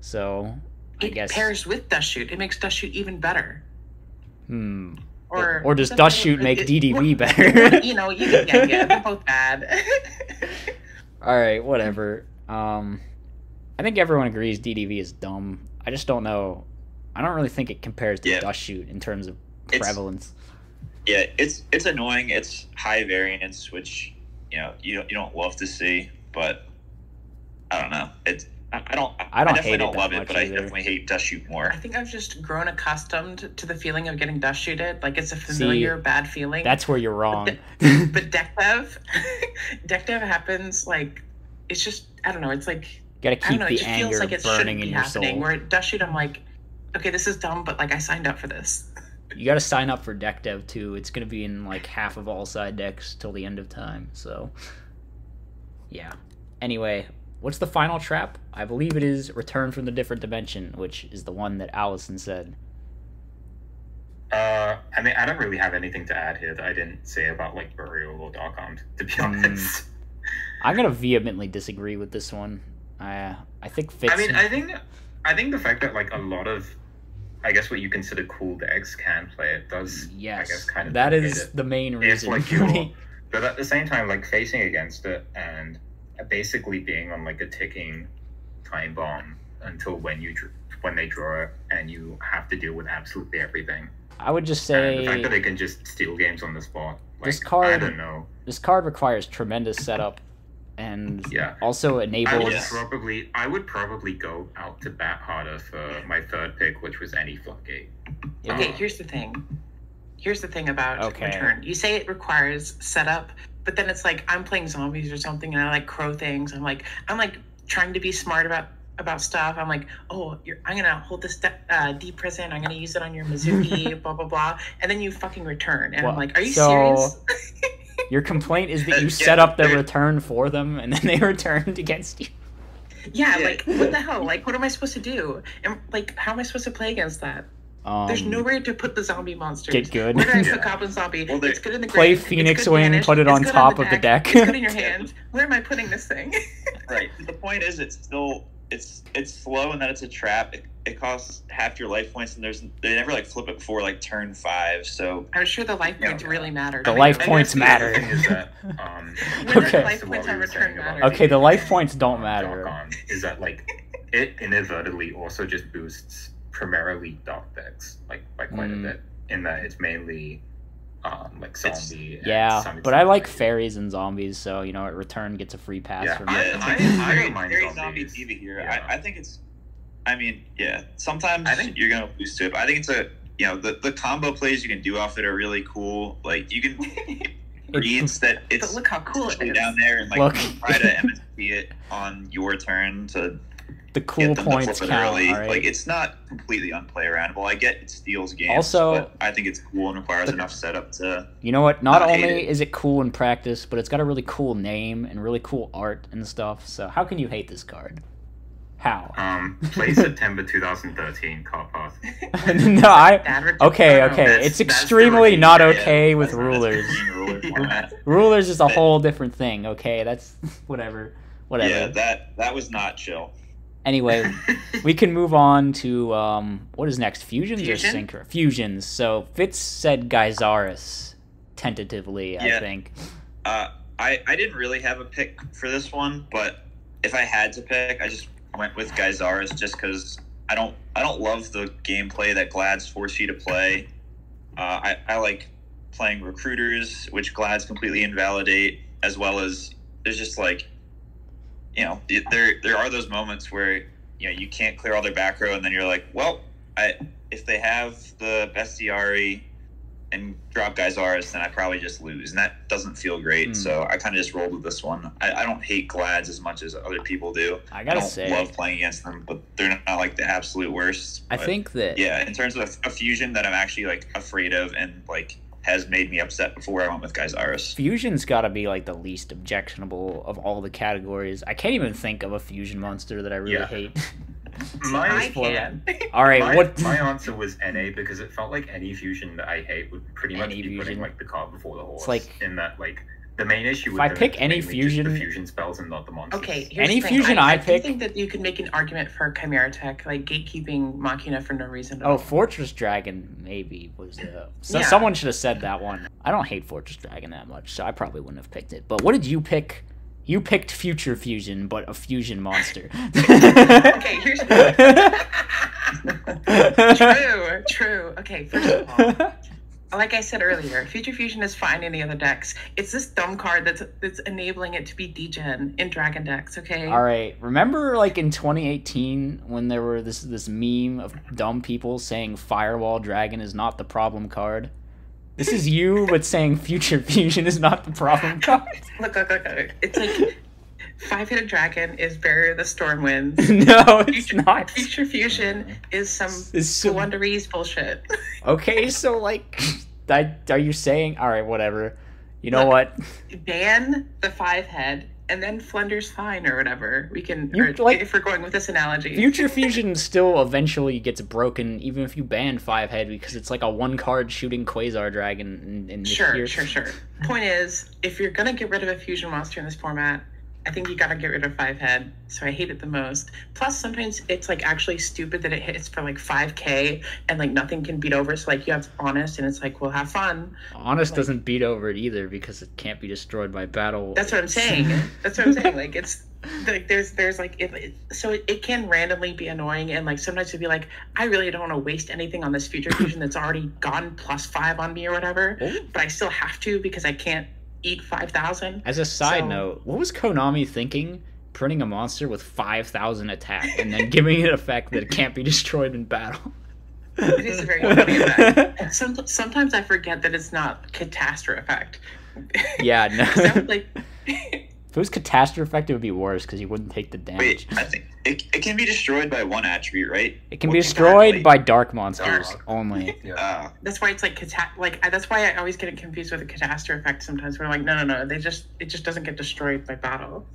[SPEAKER 1] So I
[SPEAKER 3] It
[SPEAKER 1] guess.
[SPEAKER 3] pairs with Dust Shoot. It makes Dust Shoot even better.
[SPEAKER 1] Or does
[SPEAKER 3] that's
[SPEAKER 1] Dust
[SPEAKER 3] what-
[SPEAKER 1] Shoot make
[SPEAKER 3] it-
[SPEAKER 1] DDB better?
[SPEAKER 3] You know, you get the idea. They're both bad.
[SPEAKER 1] All right, whatever. I think everyone agrees DDV is dumb. I just don't know. I don't really think it compares to
[SPEAKER 4] Yeah.
[SPEAKER 1] Dust Shoot in terms of
[SPEAKER 4] It's-
[SPEAKER 1] prevalence.
[SPEAKER 4] Yeah, it's annoying. It's high variance, which you don't love to see. But I don't know. I don't definitely
[SPEAKER 1] hate it
[SPEAKER 4] don't
[SPEAKER 1] that
[SPEAKER 4] love it,
[SPEAKER 1] much
[SPEAKER 4] but
[SPEAKER 1] either.
[SPEAKER 4] I definitely hate Dust Shoot more.
[SPEAKER 3] I think I've just grown accustomed to the feeling of getting Dust Shooted. Like, it's a familiar bad feeling.
[SPEAKER 1] That's where you're wrong.
[SPEAKER 3] But deck dev happens, like, it's just, I don't know, it's like,
[SPEAKER 1] Gotta
[SPEAKER 3] I don't
[SPEAKER 1] keep
[SPEAKER 3] know, it
[SPEAKER 1] the
[SPEAKER 3] just feels
[SPEAKER 1] anger
[SPEAKER 3] like it shouldn't
[SPEAKER 1] burning
[SPEAKER 3] be
[SPEAKER 1] in your
[SPEAKER 3] happening.
[SPEAKER 1] soul.
[SPEAKER 3] Where Dust Shoot, I'm like, okay, this is dumb, but like, I signed up for this.
[SPEAKER 1] You gotta sign up for deck dev too. It's gonna be in like half of all side decks till the end of time. So, yeah. Anyway, what's the final trap? I believe it is Return from the Different Dimension, which is the one that Allison said.
[SPEAKER 2] I mean, I don't really have anything to add here that I didn't say about like Burial or Dark Armed, to be honest.
[SPEAKER 1] I'm gonna vehemently disagree with this one. I think Fitz.
[SPEAKER 2] I mean, I think the fact that like a lot of, I guess what you consider cool decks can play it does.
[SPEAKER 1] yes,
[SPEAKER 2] I guess kind of
[SPEAKER 1] that
[SPEAKER 2] mitigate
[SPEAKER 1] is
[SPEAKER 2] it.
[SPEAKER 1] the main
[SPEAKER 2] If
[SPEAKER 1] reason.
[SPEAKER 2] like
[SPEAKER 1] for
[SPEAKER 2] you're,
[SPEAKER 1] me.
[SPEAKER 2] but at the same time, like facing against it and basically being on like a ticking time bomb until when they draw it, and you have to deal with absolutely everything.
[SPEAKER 1] I would just
[SPEAKER 2] And the fact
[SPEAKER 1] say
[SPEAKER 2] that they can just steal games on the spot, like,
[SPEAKER 1] This card-
[SPEAKER 2] I don't know.
[SPEAKER 1] this card requires tremendous setup, and
[SPEAKER 2] Yeah.
[SPEAKER 1] also
[SPEAKER 2] I
[SPEAKER 1] enables.
[SPEAKER 2] would probably go out to bat harder for my third pick, which was any floodgate.
[SPEAKER 3] Okay, here's the thing. Here's the thing about
[SPEAKER 1] Okay.
[SPEAKER 3] Return. You say it requires setup, but then it's like I'm playing zombies or something, and I like crow things. I'm like trying to be smart about about stuff. I'm like, oh, I'm gonna hold this D prison. I'm gonna use it on your Mizuki, blah blah blah, and then you fucking return, and I'm like, are you serious?
[SPEAKER 1] Your complaint is that you set up the return for them, and then they returned against you.
[SPEAKER 3] Yeah, like what the hell? Like, what am I supposed to do? And like, how am I supposed to play against that? There's nowhere to put the zombie monsters.
[SPEAKER 1] Get good.
[SPEAKER 3] Where do I put Goblin Zombie? Well, it's good in the
[SPEAKER 1] play
[SPEAKER 3] grave.
[SPEAKER 1] Phoenix Wing, put it on top of the deck.
[SPEAKER 3] It's good in your hand. Where am I putting this thing?
[SPEAKER 4] Right. The point is, it's still it's slow, and that it's a trap. It costs half your life points, and they never like flip it before like turn 5. So
[SPEAKER 3] I'm sure the life points really matter.
[SPEAKER 1] The life points matter.
[SPEAKER 3] Okay. The life points on return matter.
[SPEAKER 1] Okay, the life points don't matter.
[SPEAKER 2] Is that like it inadvertently also just boosts primarily dark decks like by quite a bit, in that it's mainly like zombie.
[SPEAKER 1] But I like fairies and zombies, so you know, at return gets a free pass from me.
[SPEAKER 2] I don't mind
[SPEAKER 4] zombie diva here.
[SPEAKER 2] Yeah.
[SPEAKER 4] I think it's. I mean, yeah. Sometimes you're gonna lose to it. But I think it's the combo plays you can do off it are really cool. Like you can reads that it's
[SPEAKER 3] but look how cool it is
[SPEAKER 4] down there, and like try to MSP it on your turn to.
[SPEAKER 1] The cool points count. Right?
[SPEAKER 4] Like it's not completely unplay-aroundable. I get it steals games,
[SPEAKER 1] also,
[SPEAKER 4] but I think it's cool and requires enough setup to.
[SPEAKER 1] You know what? Not only is it cool in practice, but it's got a really cool name and really cool art and stuff. So how can you hate this card? How?
[SPEAKER 2] Play September 2013 Car Path.
[SPEAKER 1] No, okay. It's extremely not okay with rulers. Rulers is a whole different thing. Okay, that's whatever.
[SPEAKER 4] Yeah, that was not chill.
[SPEAKER 1] Anyway, we can move on to what is next? Fusions or Synchro? Fusions. So Fitz said Geysaris tentatively, I think.
[SPEAKER 4] I didn't really have a pick for this one, but if I had to pick, I just went with Geysaris just because I don't love the gameplay that Glads force you to play. I like playing recruiters, which Glads completely invalidate, as well as there's just like. You know, there are those moments where you can't clear all their back row, and then you're like, well, if they have the bestiary and drop Geysaris, then I probably just lose, and that doesn't feel great. So I kind of just rolled with this one. I don't hate Glads as much as other people do.
[SPEAKER 1] I don't
[SPEAKER 4] love playing against them, but they're not like the absolute worst.
[SPEAKER 1] I think that
[SPEAKER 4] in terms of a fusion that I'm actually like afraid of and like. Has made me upset before I went with Geysaris.
[SPEAKER 1] Fusion's got to be like the least objectionable of all the categories. I can't even think of a fusion monster that I really hate.
[SPEAKER 3] I can.
[SPEAKER 1] All right,
[SPEAKER 2] my answer was NA because it felt like any fusion that I hate would pretty much be putting like the cart before the horse.
[SPEAKER 1] It's like
[SPEAKER 2] in that like the main issue.
[SPEAKER 1] If I pick any fusion,
[SPEAKER 2] the fusion spells and not the monsters.
[SPEAKER 3] Okay,
[SPEAKER 1] any fusion I pick.
[SPEAKER 3] I think that you can make an argument for Chimera Tech, like gatekeeping Machina for no reason.
[SPEAKER 1] Fortress Dragon maybe was. Someone should have said that one. I don't hate Fortress Dragon that much, so I probably wouldn't have picked it. But what did you pick? You picked Future Fusion, but a fusion monster.
[SPEAKER 3] Okay, here's true. Okay, first of all. Like I said earlier, Future Fusion is fine in the other decks. It's this dumb card that's enabling it to be degen in Dragon decks, okay?
[SPEAKER 1] All right. Remember, like, in 2018, when there were this meme of dumb people saying Firewall Dragon is not the problem card? This is you, but saying Future Fusion is not the problem card.
[SPEAKER 3] Look. It's like 5-headed Dragon is Barrier the Stormwinds.
[SPEAKER 1] No, it's not.
[SPEAKER 3] Future Fusion is some Wonderies bullshit.
[SPEAKER 1] Okay, so, like, are you saying... All right, whatever. You know what?
[SPEAKER 3] Ban the 5-head, and then Flunder's fine, or whatever. We can... if we're going with this analogy.
[SPEAKER 1] Future Fusion still eventually gets broken, even if you ban 5-head, because it's like a 1-card shooting Quasar Dragon in
[SPEAKER 3] Sure. Point is, if you're gonna get rid of a fusion monster in this format, I think you gotta get rid of 5-head, so I hate it the most. Plus, sometimes it's like actually stupid that it hits for like 5k and like nothing can beat over. So like you have Honest, and it's like, well, have fun.
[SPEAKER 1] Honest doesn't beat over it either because it can't be destroyed by battle.
[SPEAKER 3] That's what I'm saying. Like it's like there's like it can randomly be annoying, and like sometimes it'd be like, I really don't want to waste anything on this Future Fusion that's already gone +5 on me or whatever, but I still have to because I can't eat 5,000.
[SPEAKER 1] As a side note, what was Konami thinking printing a monster with 5,000 attack and then giving it effect that it can't be destroyed in battle?
[SPEAKER 3] It is a very funny effect. Sometimes I forget that it's not catastrophe effect.
[SPEAKER 1] Yeah, no. If it was Catastrophe Effect, it would be worse because you wouldn't take the damage.
[SPEAKER 4] Wait, I think it can be destroyed by one attribute, right?
[SPEAKER 1] It can be destroyed by dark monsters
[SPEAKER 2] Dark.
[SPEAKER 1] only.
[SPEAKER 2] Yeah.
[SPEAKER 3] That's why it's like that's why I always get it confused with a Catastrophe Effect sometimes. Where I'm like, no, it just doesn't get destroyed by battle.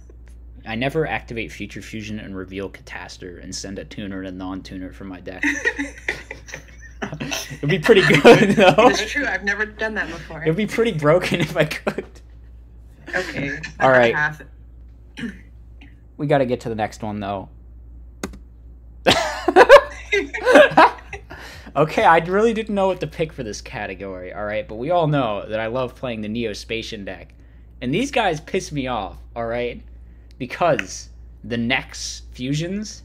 [SPEAKER 1] I never activate Future Fusion and reveal Catastrophe and send a tuner and a non-tuner from my deck. It'd be pretty good, though.
[SPEAKER 3] It's true. I've never done that before.
[SPEAKER 1] It'd be pretty broken if I could.
[SPEAKER 3] Okay.
[SPEAKER 1] All right. We got to get to the next one, though. Okay, I really didn't know what to pick for this category, all right? But we all know that I love playing the Neo-Spatian deck. And these guys piss me off, all right? Because the Nex fusions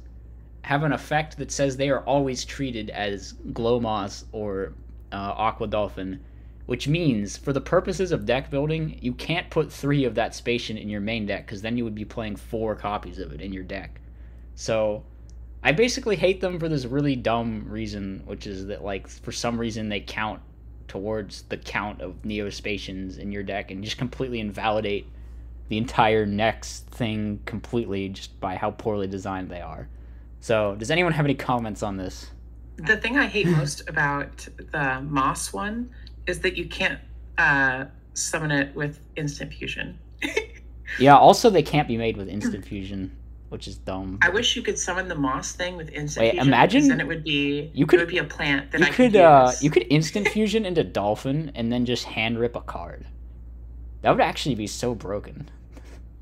[SPEAKER 1] have an effect that says they are always treated as Glowmoss or Aqua Dolphin, which means for the purposes of deck building, you can't put 3 of that Spatian in your main deck because then you would be playing 4 copies of it in your deck. So I basically hate them for this really dumb reason, which is that, like, for some reason they count towards the count of Neo-Spatians in your deck and just completely invalidate the entire Nex thing completely just by how poorly designed they are. So does anyone have any comments on this?
[SPEAKER 3] The thing I hate most about the Moss one is that you can't summon it with instant fusion.
[SPEAKER 1] Yeah, also they can't be made with instant fusion, which is dumb.
[SPEAKER 3] I wish you could summon the Moss thing with instant
[SPEAKER 1] Wait,
[SPEAKER 3] fusion.
[SPEAKER 1] imagine
[SPEAKER 3] then it would be
[SPEAKER 1] you could,
[SPEAKER 3] it would be a plant that
[SPEAKER 1] you
[SPEAKER 3] I
[SPEAKER 1] could
[SPEAKER 3] use.
[SPEAKER 1] you could instant fusion into Dolphin and then just hand rip a card. That would actually be so broken.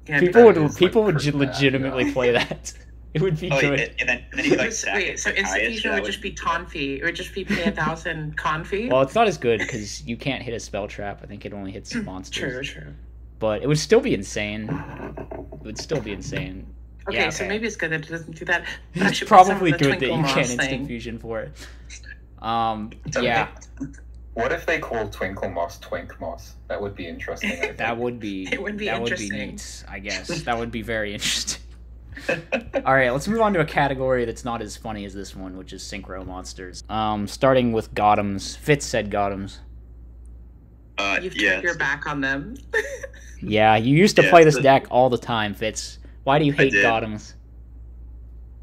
[SPEAKER 3] Yeah,
[SPEAKER 1] People would
[SPEAKER 2] pretty
[SPEAKER 1] legitimately
[SPEAKER 2] bad,
[SPEAKER 1] play that. It would be good.
[SPEAKER 4] And then you like
[SPEAKER 3] Wait, so instant fusion would just be Tonfi. It would just be pay 1,000 Confi.
[SPEAKER 1] Well, it's not as good because you can't hit a spell trap. I think it only hits monsters.
[SPEAKER 3] True.
[SPEAKER 1] But it would still be insane. It would still be insane.
[SPEAKER 3] Okay,
[SPEAKER 1] Yeah,
[SPEAKER 3] so maybe it's good that it doesn't do that. But I
[SPEAKER 1] It's
[SPEAKER 3] should put some of
[SPEAKER 1] probably
[SPEAKER 3] the
[SPEAKER 1] good that
[SPEAKER 3] Twinkle
[SPEAKER 1] you
[SPEAKER 3] Moss
[SPEAKER 1] can't instant
[SPEAKER 3] thing.
[SPEAKER 1] fusion for it.
[SPEAKER 2] So
[SPEAKER 1] Yeah,
[SPEAKER 2] What if they call Twinkle Moss Twink Moss? That would be interesting. I think.
[SPEAKER 1] that would be.
[SPEAKER 3] It would be
[SPEAKER 1] that
[SPEAKER 3] interesting.
[SPEAKER 1] would be neat. I guess that would be very interesting. All right, let's move on to a category that's not as funny as this one, which is synchro monsters. Starting with Gothams. Fitz said Gothams.
[SPEAKER 3] You've turned your back on them.
[SPEAKER 1] Yeah, you used to play this deck all the time, Fitz. Why do you hate Gothams?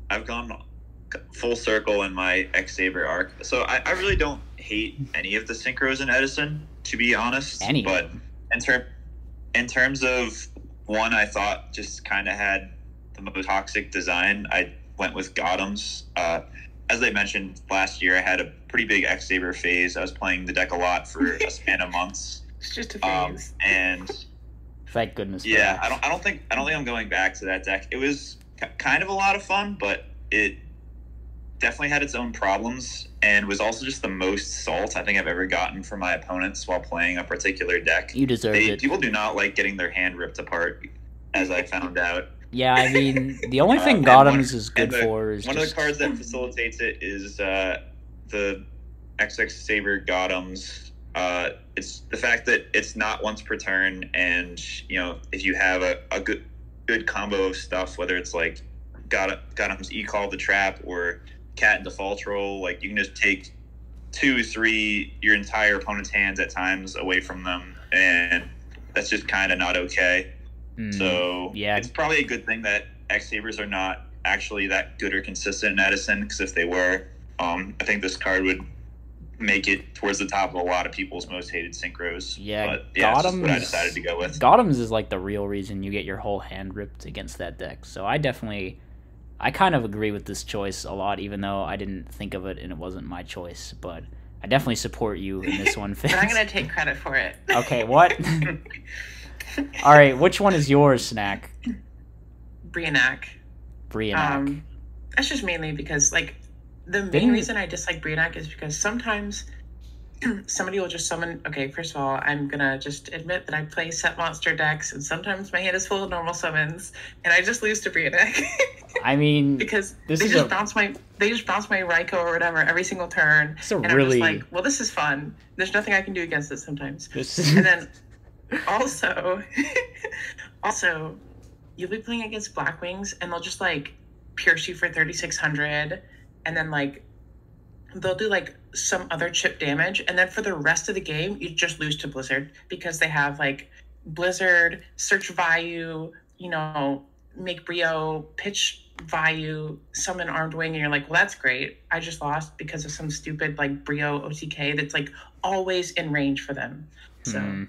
[SPEAKER 4] I've gone full circle in my X-Saber arc. So I really don't hate any of the synchros in Edison, to be honest.
[SPEAKER 1] Any.
[SPEAKER 4] But in terms of one I thought just kind of had the most toxic design, I went with Gothams. As I mentioned last year, I had a pretty big X-Saber phase. I was playing the deck a lot for a span of months.
[SPEAKER 3] It's just a phase.
[SPEAKER 4] And
[SPEAKER 1] Thank goodness. For
[SPEAKER 4] yeah,
[SPEAKER 1] that.
[SPEAKER 4] I don't think I'm going back to that deck. It was kind of a lot of fun, but it definitely had its own problems and was also just the most salt I think I've ever gotten from my opponents while playing a particular deck.
[SPEAKER 1] You deserved it.
[SPEAKER 4] People do not like getting their hand ripped apart, as I found out.
[SPEAKER 1] Yeah, I mean, the only thing Gothams is good for is
[SPEAKER 4] one
[SPEAKER 1] just...
[SPEAKER 4] of the cards that facilitates it is the XX Saber Gothams. It's the fact that it's not once per turn, and if you have a good combo of stuff, whether it's like Gothams E-Call the Trap or Cat and Default Roll, like you can just take 2-3 your entire opponent's hands at times away from them, and that's just kind of not okay. So
[SPEAKER 1] yeah,
[SPEAKER 4] it's probably a good thing that X-Sabers are not actually that good or consistent in Edison, because if they were, I think this card would make it towards the top of a lot of people's most hated synchros.
[SPEAKER 1] Yeah,
[SPEAKER 4] but yeah, that's just what I decided to go with.
[SPEAKER 1] Gothams is like the real reason you get your whole hand ripped against that deck. So I kind of agree with this choice a lot, even though I didn't think of it and it wasn't my choice. But I definitely support you in this one, Fitz.
[SPEAKER 3] But I'm going to take credit for it.
[SPEAKER 1] Okay, what? All right, which one is yours, Snack?
[SPEAKER 3] Brionac. That's just mainly because, like, the main reason I dislike Brionac is because sometimes somebody will just summon... Okay, first of all, I'm going to just admit that I play set monster decks, and sometimes my hand is full of normal summons, and I just lose to Brionac.
[SPEAKER 1] I mean...
[SPEAKER 3] because they just bounce my Raikou or whatever every single turn, and I'm just like, well, this is fun. There's nothing I can do against it sometimes. And then... Also, you'll be playing against Blackwings, and they'll just, like, pierce you for 3,600, and then, like, they'll do, like, some other chip damage, and then for the rest of the game, you just lose to Blizzard, because they have, like, Blizzard, Search Vayu, make Brio pitch Vayu, summon Armed Wing, and you're like, well, that's great. I just lost because of some stupid like Brio OTK that's like always in range for them. So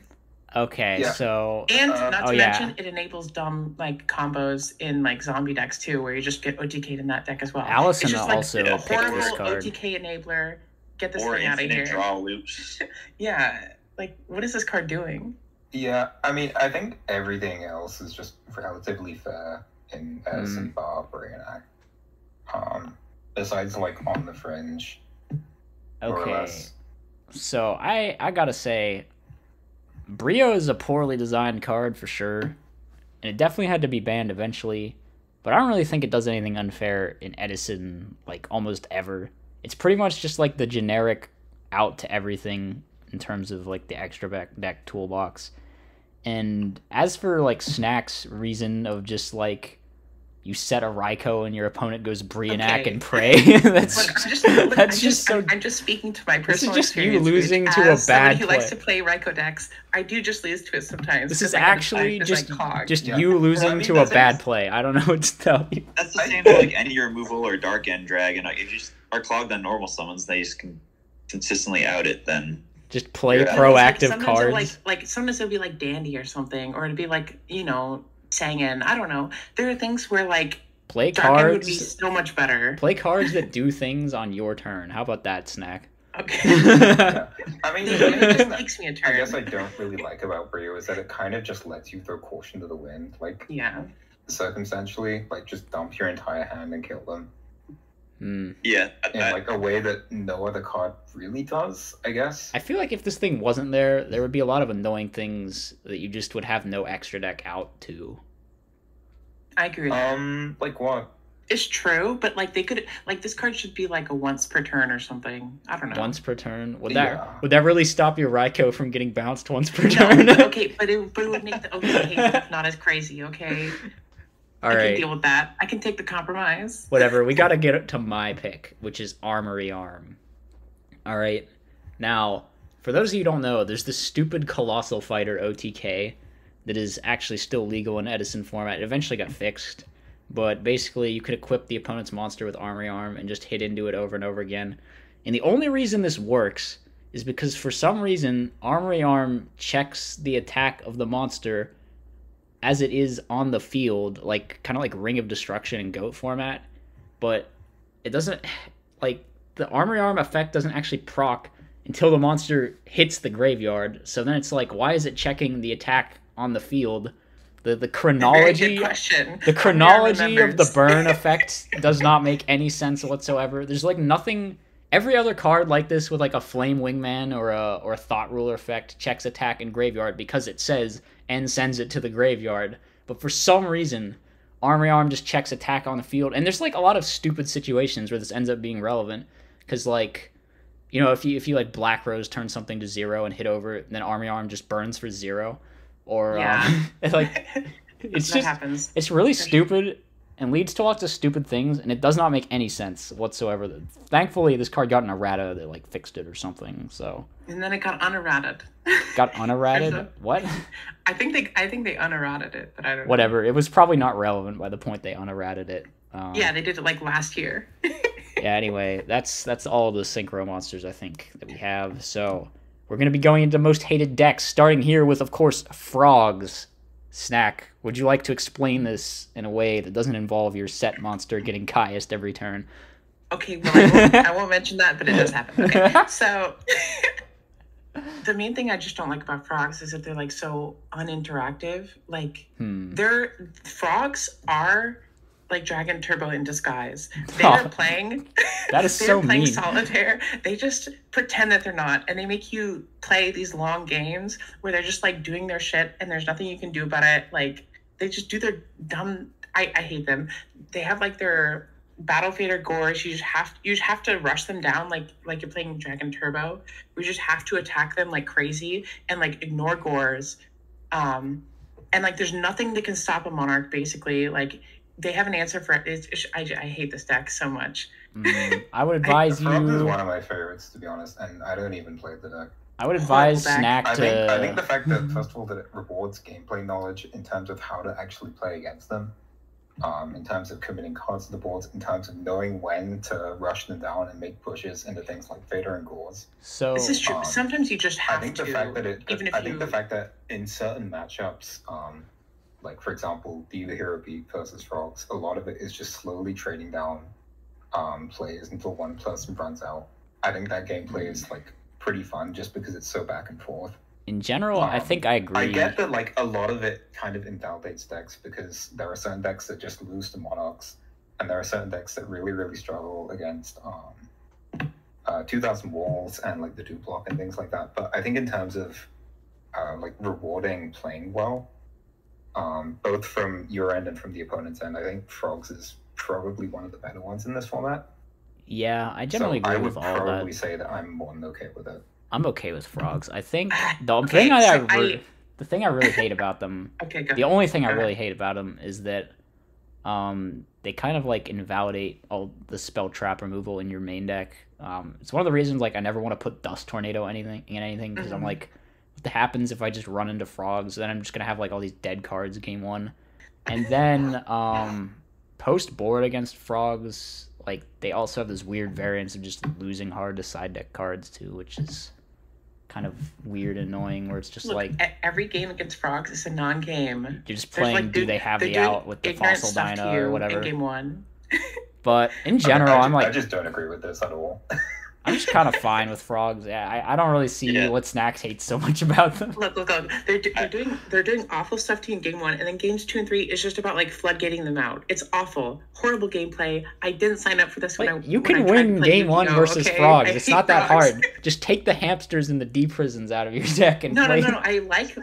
[SPEAKER 1] okay,
[SPEAKER 2] Yeah.
[SPEAKER 1] so
[SPEAKER 3] and not to
[SPEAKER 1] yeah.
[SPEAKER 3] mention it enables dumb like combos in like zombie decks too, where you just get OTK'd in that deck as well.
[SPEAKER 1] Allison
[SPEAKER 3] it's just like
[SPEAKER 1] also
[SPEAKER 3] a
[SPEAKER 1] picked this
[SPEAKER 3] horrible
[SPEAKER 1] card.
[SPEAKER 3] OTK enabler. Get this
[SPEAKER 4] Or
[SPEAKER 3] thing out of
[SPEAKER 4] infinite
[SPEAKER 3] here.
[SPEAKER 4] draw loops.
[SPEAKER 3] Yeah, like what is this card doing?
[SPEAKER 5] Yeah, I mean, I think everything else is just relatively fair in Edison Format. Besides, like, on the fringe. More or
[SPEAKER 1] Okay,
[SPEAKER 5] less.
[SPEAKER 1] so I gotta say, Brio is a poorly designed card for sure, and it definitely had to be banned eventually. But I don't really think it does anything unfair in Edison, like almost ever. It's pretty much just like the generic out to everything in terms of like the extra deck toolbox. And as for like Snack's reason of just like you set a Raikou and your opponent goes Brionac
[SPEAKER 3] Okay.
[SPEAKER 1] and pray, that's just so.
[SPEAKER 3] I'm just speaking to my
[SPEAKER 1] This is
[SPEAKER 3] personal
[SPEAKER 1] just you
[SPEAKER 3] experience.
[SPEAKER 1] losing
[SPEAKER 3] which,
[SPEAKER 1] to a
[SPEAKER 3] as somebody
[SPEAKER 1] bad
[SPEAKER 3] who
[SPEAKER 1] play.
[SPEAKER 3] likes to play Raikou decks, I do just lose to it sometimes.
[SPEAKER 1] This is
[SPEAKER 3] 'cause I gotta
[SPEAKER 1] actually
[SPEAKER 3] decide
[SPEAKER 1] just
[SPEAKER 3] this, like, cog.
[SPEAKER 5] Yeah.
[SPEAKER 1] you losing
[SPEAKER 5] Well, I mean,
[SPEAKER 1] to a
[SPEAKER 5] that's
[SPEAKER 1] bad
[SPEAKER 5] just-
[SPEAKER 1] play. I don't know what to tell you.
[SPEAKER 4] That's the same for like any removal or dark end dragon. Like, if you just are clogged on normal summons, they just can consistently out it. Then
[SPEAKER 1] Just play
[SPEAKER 5] Yeah.
[SPEAKER 1] proactive
[SPEAKER 3] sometimes
[SPEAKER 1] cards.
[SPEAKER 3] Like sometimes it'll be like Dandy or something, or it'd be like Sangan. I don't know. There are things where like
[SPEAKER 1] Play
[SPEAKER 3] Darken would be
[SPEAKER 1] cards.
[SPEAKER 3] so much better.
[SPEAKER 1] Play cards that do things on your turn. How about that, Snack?
[SPEAKER 3] Okay.
[SPEAKER 5] Yeah. I mean,
[SPEAKER 3] It
[SPEAKER 5] the thing
[SPEAKER 3] just
[SPEAKER 5] is
[SPEAKER 3] makes me a
[SPEAKER 5] I
[SPEAKER 3] turn.
[SPEAKER 5] guess I don't really like about Brio is that it kind of just lets you throw caution to the wind, like,
[SPEAKER 3] Yeah.
[SPEAKER 5] circumstantially, like, just dump your entire hand and kill them.
[SPEAKER 4] yeah,
[SPEAKER 5] In, like, a way that no other card really does, I guess.
[SPEAKER 1] I feel like if this thing wasn't there, there would be a lot of annoying things that you just would have no extra deck out to.
[SPEAKER 3] I agree with that.
[SPEAKER 5] Like what?
[SPEAKER 3] It's true, but like they could like this card should be like a once per turn or something. I don't know.
[SPEAKER 1] Once per turn. Would
[SPEAKER 5] Yeah.
[SPEAKER 1] that really stop your Raikou from getting bounced once per
[SPEAKER 3] No,
[SPEAKER 1] turn?
[SPEAKER 3] but okay, but it would make the OTK stuff not as crazy, okay?
[SPEAKER 1] All
[SPEAKER 3] I can
[SPEAKER 1] right.
[SPEAKER 3] deal with that. I can take the compromise.
[SPEAKER 1] Whatever. We gotta get to my pick, which is Armory Arm. All right. Now, for those of you who don't know, there's this stupid Colossal Fighter OTK that is actually still legal in Edison format. It eventually got fixed, but basically you could equip the opponent's monster with Armory Arm and just hit into it over and over again. And the only reason this works is because for some reason Armory Arm checks the attack of the monster as it is on the field, like kind of like Ring of Destruction in GOAT format, but it doesn't, like, the Armory Arm effect doesn't actually proc until the monster hits the graveyard. So then it's like, why is it checking the attack on the field? The
[SPEAKER 3] Very
[SPEAKER 1] chronology,
[SPEAKER 3] good question.
[SPEAKER 1] the chronology of the
[SPEAKER 3] remembers.
[SPEAKER 1] burn effect does not make any sense whatsoever. There's like nothing. Every other card like this with like a Flame Wingman or a Thought Ruler effect checks attack in graveyard because it says and sends it to the graveyard. But for some reason, Armory Arm just checks attack on the field. And there's like a lot of stupid situations where this ends up being relevant. Because like, if you like Black Rose turn something to 0 and hit over it, then Armory Arm just burns for 0. Or
[SPEAKER 3] Yeah.
[SPEAKER 1] like it's
[SPEAKER 3] that
[SPEAKER 1] just
[SPEAKER 3] happens.
[SPEAKER 1] it's really stupid and leads to lots of stupid things, and it does not make any sense whatsoever. Thankfully, this card got an errata that like fixed it or something. So
[SPEAKER 3] And then it got unerrated.
[SPEAKER 1] got unerrated.
[SPEAKER 3] There's
[SPEAKER 1] What?
[SPEAKER 3] I think they unerrated it, but I don't know.
[SPEAKER 1] Whatever. It was probably not relevant by the point they unerrated it.
[SPEAKER 3] Yeah, they did it like last year.
[SPEAKER 1] Yeah. Anyway, that's all the synchro monsters I think that we have. So we're gonna be going into most hated decks, starting here with, of course, frogs. Snack, would you like to explain this in a way that doesn't involve your set monster getting Caiused every turn?
[SPEAKER 3] Okay, well, I won't mention that, but it does happen. Okay, so the main thing I just don't like about frogs is that they're like so uninteractive. Like, frogs are like Dragon Turbo in disguise. They are playing.
[SPEAKER 1] That is
[SPEAKER 3] they're
[SPEAKER 1] so
[SPEAKER 3] playing
[SPEAKER 1] mean.
[SPEAKER 3] solitaire. They just pretend that they're not, and they make you play these long games where they're just like doing their shit, and there's nothing you can do about it. Like they just do their dumb. I hate them. They have like their Battle Fader Gores. You just have to rush them down like you're playing Dragon Turbo. You just have to attack them like crazy and like ignore Gores. And like there's nothing that can stop a Monarch basically. Like they have an answer for it. I hate this deck so much.
[SPEAKER 1] I would advise
[SPEAKER 5] Frogs is
[SPEAKER 1] you.
[SPEAKER 5] one of my favorites, to be honest, and I don't even play the deck.
[SPEAKER 1] I would advise
[SPEAKER 3] Horrible deck.
[SPEAKER 1] Snack
[SPEAKER 5] I think the
[SPEAKER 1] to.
[SPEAKER 5] fact that first of all that it rewards gameplay knowledge in terms of how to actually play against them, in terms of committing cards to the boards, in terms of knowing when to rush them down and make pushes into things like Vader and Gores.
[SPEAKER 1] So
[SPEAKER 3] This is true. Sometimes you just
[SPEAKER 5] I
[SPEAKER 3] have
[SPEAKER 5] think
[SPEAKER 3] to.
[SPEAKER 5] the fact that
[SPEAKER 3] even if
[SPEAKER 5] the fact that in certain matchups, like for example, the Hero Beat versus Frogs, a lot of it is just slowly trading down plays until one person runs out. I think that gameplay is like pretty fun just because it's so back and forth.
[SPEAKER 1] in general, I think I agree.
[SPEAKER 5] I get that like a lot of it kind of invalidates decks because there are certain decks that just lose to Monarchs, and there are certain decks that really, really struggle against 2000 Walls and like the Dupe Block and things like that. But I think in terms of like rewarding playing well, both from your end and from the opponent's end, I think Frogs is probably one of the better ones in this format.
[SPEAKER 1] Yeah, I generally agree with all
[SPEAKER 5] I would probably
[SPEAKER 1] that.
[SPEAKER 5] say that I'm more than okay with it.
[SPEAKER 1] I'm okay with Frogs. I think the
[SPEAKER 3] Okay,
[SPEAKER 1] thing
[SPEAKER 3] so
[SPEAKER 1] the thing I really hate about them,
[SPEAKER 3] Okay, go
[SPEAKER 1] the
[SPEAKER 3] ahead.
[SPEAKER 1] only thing I
[SPEAKER 3] Go ahead.
[SPEAKER 1] really hate about them is that they kind of like invalidate all the spell trap removal in your main deck. It's one of the reasons like I never want to put Dust Tornado anything because I'm
[SPEAKER 3] Mhm.
[SPEAKER 1] like, what happens if I just run into Frogs? Then I'm just gonna have like all these dead cards game one, and then post board against Frogs, like they also have this weird variance of just losing hard to side deck cards too, which is kind of weird and annoying. Where it's just
[SPEAKER 3] Look,
[SPEAKER 1] like
[SPEAKER 3] every game against Frogs is a non-game.
[SPEAKER 1] you're just
[SPEAKER 3] There's,
[SPEAKER 1] playing.
[SPEAKER 3] like,
[SPEAKER 1] Do they have
[SPEAKER 3] they're
[SPEAKER 1] the
[SPEAKER 3] doing
[SPEAKER 1] out with the
[SPEAKER 3] ignorant
[SPEAKER 1] fossil
[SPEAKER 3] stuff to
[SPEAKER 1] dino
[SPEAKER 3] you
[SPEAKER 1] or whatever?
[SPEAKER 3] in game one.
[SPEAKER 1] But in general, I'm
[SPEAKER 5] I
[SPEAKER 1] like,
[SPEAKER 5] just don't agree with this at all.
[SPEAKER 1] I'm just kind of fine with Frogs. Yeah, I don't really see
[SPEAKER 4] Yeah.
[SPEAKER 1] what Snacks hates so much about them.
[SPEAKER 3] Look. They're doing awful stuff to you in game one, and then games 2 and 3 is just about like floodgating them out. It's awful, horrible gameplay. I didn't sign up for this
[SPEAKER 1] Like,
[SPEAKER 3] when I
[SPEAKER 1] you
[SPEAKER 3] when I
[SPEAKER 1] can
[SPEAKER 3] tried to
[SPEAKER 1] win
[SPEAKER 3] play
[SPEAKER 1] game one
[SPEAKER 3] Yu-Gi-Oh,
[SPEAKER 1] versus
[SPEAKER 3] okay?
[SPEAKER 1] Frogs.
[SPEAKER 3] I
[SPEAKER 1] It's
[SPEAKER 3] hate
[SPEAKER 1] not that
[SPEAKER 3] Frogs.
[SPEAKER 1] hard. Just take the hamsters and the D prisons out of your deck and
[SPEAKER 3] No,
[SPEAKER 1] play.
[SPEAKER 3] I like